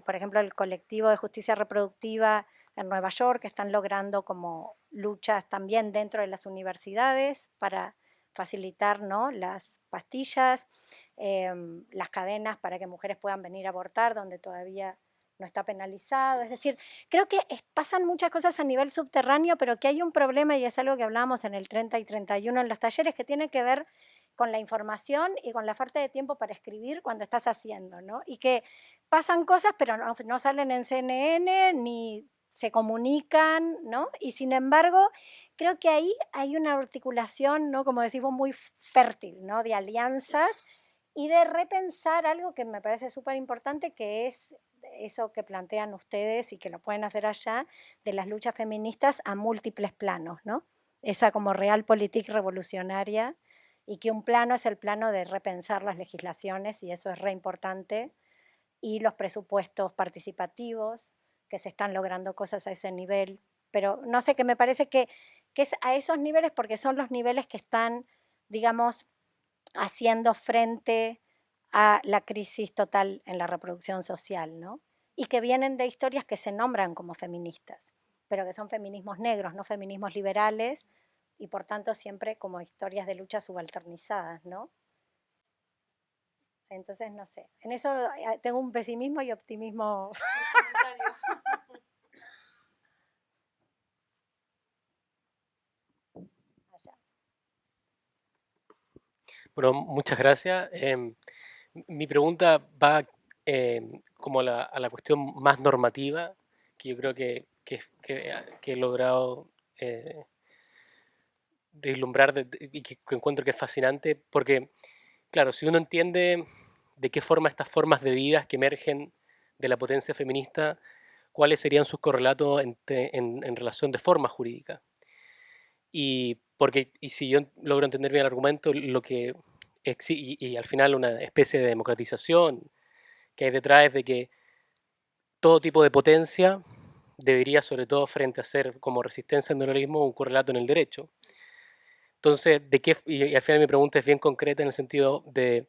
B: por ejemplo, el colectivo de justicia reproductiva en Nueva York, que están logrando como luchas también dentro de las universidades para facilitar, ¿no?, las pastillas, las cadenas para que mujeres puedan venir a abortar, donde todavía no está penalizado. Es decir, creo que pasan muchas cosas a nivel subterráneo, pero que hay un problema, y es algo que hablábamos en el 30 y 31 en los talleres, que tiene que ver con la información y con la falta de tiempo para escribir cuando estás haciendo, ¿no? Y que pasan cosas, pero no salen en CNN ni se comunican, ¿no? Y sin embargo, creo que ahí hay una articulación, ¿no? Como decimos, muy fértil, ¿no? De alianzas y de repensar algo que me parece súper importante, que es eso que plantean ustedes y que lo pueden hacer allá, de las luchas feministas a múltiples planos, ¿no? Esa como realpolitik revolucionaria, y que un plano es el plano de repensar las legislaciones, y eso es re importante, y los presupuestos participativos, que se están logrando cosas a ese nivel, pero no sé, que me parece que es a esos niveles porque son los niveles que están, digamos, haciendo frente a la crisis total en la reproducción social, ¿no? Y que vienen de historias que se nombran como feministas, pero que son feminismos negros, no feminismos liberales, y por tanto siempre como historias de lucha subalternizadas, ¿no? Entonces, no sé, en eso tengo un pesimismo y optimismo. Allá.
H: Bueno, muchas gracias. Mi pregunta va como a la cuestión más normativa, que yo creo que he logrado vislumbrar y que encuentro que es fascinante, porque, claro, si uno entiende de qué forma estas formas de vida que emergen de la potencia feminista, cuáles serían sus correlatos en relación de forma jurídica. Y si yo logro entender bien el argumento, lo que y al final una especie de democratización que hay detrás es de que todo tipo de potencia debería, sobre todo frente a ser como resistencia al neoliberalismo, un correlato en el derecho. Entonces, y al final mi pregunta es bien concreta en el sentido de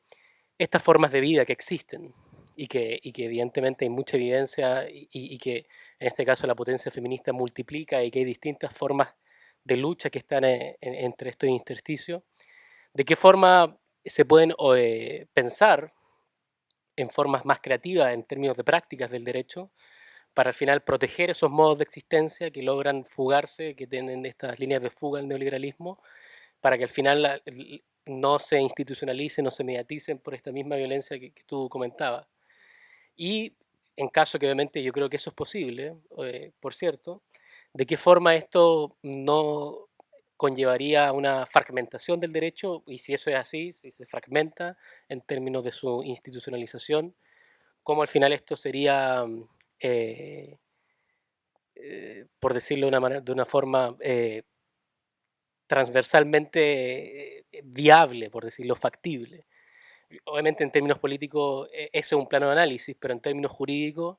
H: estas formas de vida que existen y que evidentemente hay mucha evidencia y que en este caso la potencia feminista multiplica y que hay distintas formas de lucha que están entre estos intersticios, ¿de qué forma se pueden pensar en formas más creativas en términos de prácticas del derecho para al final proteger esos modos de existencia que logran fugarse, que tienen estas líneas de fuga del neoliberalismo, para que al final no se institucionalicen, no se mediaticen por esta misma violencia que tú comentabas? Y en caso que obviamente yo creo que eso es posible, por cierto, ¿de qué forma esto no conllevaría una fragmentación del derecho? Y si eso es así, si se fragmenta en términos de su institucionalización, ¿cómo al final esto sería, eh, por decirlo de una forma, transversalmente viable, por decirlo factible? Obviamente en términos políticos eso es un plano de análisis, pero en términos jurídicos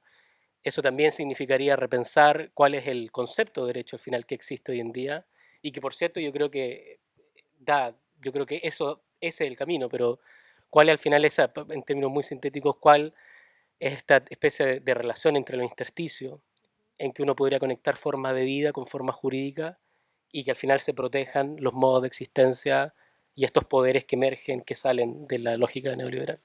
H: eso también significaría repensar cuál es el concepto de derecho al final que existe hoy en día y que por cierto yo creo que ese es el camino, pero cuál es al final en términos muy sintéticos, cuál es esta especie de relación entre los intersticios en que uno podría conectar formas de vida con formas jurídicas y que al final se protejan los modos de existencia y estos poderes que emergen, que salen de la lógica neoliberal.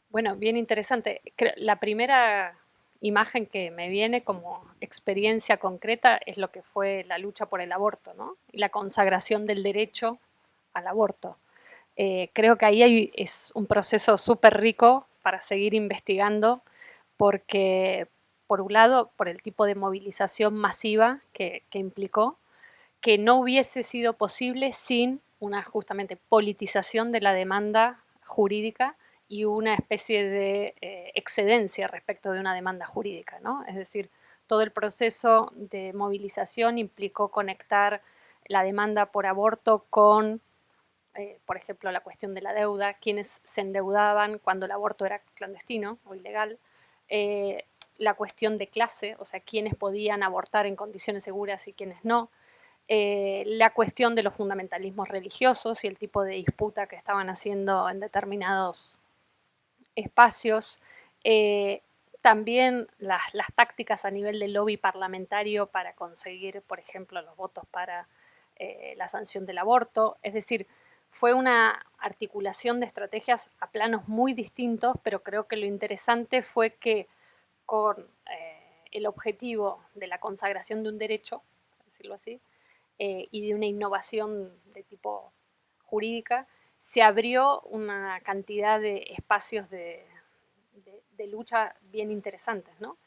C: Bueno, bien interesante. La primera imagen que me viene como experiencia concreta es lo que fue la lucha por el aborto, ¿no? Y la consagración del derecho al aborto. Creo que ahí es un proceso súper rico para seguir investigando, porque, por un lado, por el tipo de movilización masiva que implicó, que no hubiese sido posible sin una justamente politización de la demanda jurídica y una especie de excedencia respecto de una demanda jurídica, ¿no? Es decir, todo el proceso de movilización implicó conectar la demanda por aborto con, por ejemplo, la cuestión de la deuda, quienes se endeudaban cuando el aborto era clandestino o ilegal, la cuestión de clase, o sea, quienes podían abortar en condiciones seguras y quienes no, la cuestión de los fundamentalismos religiosos y el tipo de disputa que estaban haciendo en determinados espacios, también las tácticas a nivel de lobby parlamentario para conseguir, por ejemplo, los votos para la sanción del aborto. Es decir, fue una articulación de estrategias a planos muy distintos, pero creo que lo interesante fue que con el objetivo de la consagración de un derecho, por decirlo así, y de una innovación de tipo jurídica, se abrió una cantidad de espacios de lucha bien interesantes, ¿no?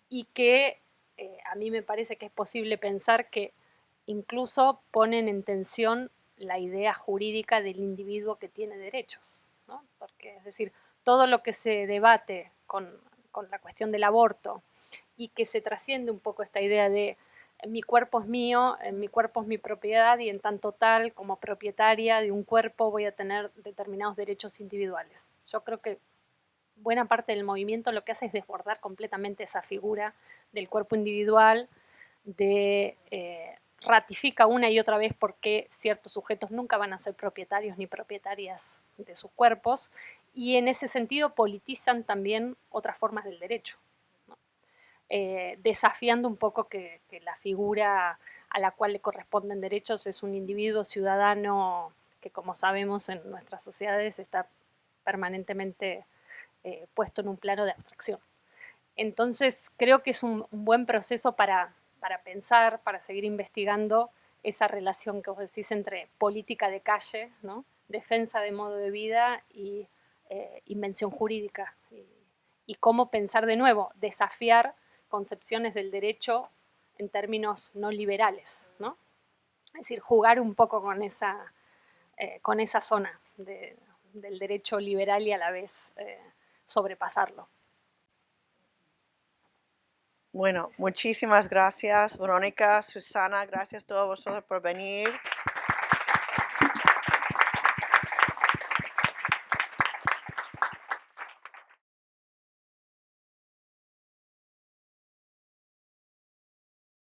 C: Y que a mí me parece que es posible pensar que incluso ponen en tensión la idea jurídica del individuo que tiene derechos, ¿no? Porque, es decir, todo lo que se debate con la cuestión del aborto y que se trasciende un poco esta idea de mi cuerpo es mío, mi cuerpo es mi propiedad y en tanto tal como propietaria de un cuerpo voy a tener determinados derechos individuales. Yo creo que buena parte del movimiento lo que hace es desbordar completamente esa figura del cuerpo individual, ratifica una y otra vez por qué ciertos sujetos nunca van a ser propietarios ni propietarias de sus cuerpos, y en ese sentido politizan también otras formas del derecho, ¿no? Desafiando un poco que la figura a la cual le corresponden derechos es un individuo ciudadano que, como sabemos, en nuestras sociedades está permanentemente puesto en un plano de abstracción. Entonces, creo que es un buen proceso para pensar, para seguir investigando esa relación que vos decís entre política de calle, ¿no? Defensa de modo de vida y invención jurídica. Y cómo pensar de nuevo, desafiar concepciones del derecho en términos no liberales, ¿no? Es decir, jugar un poco con esa zona del derecho liberal y a la vez sobrepasarlo.
A: Bueno, muchísimas gracias, Verónica, Susana, gracias a todos vosotros por venir.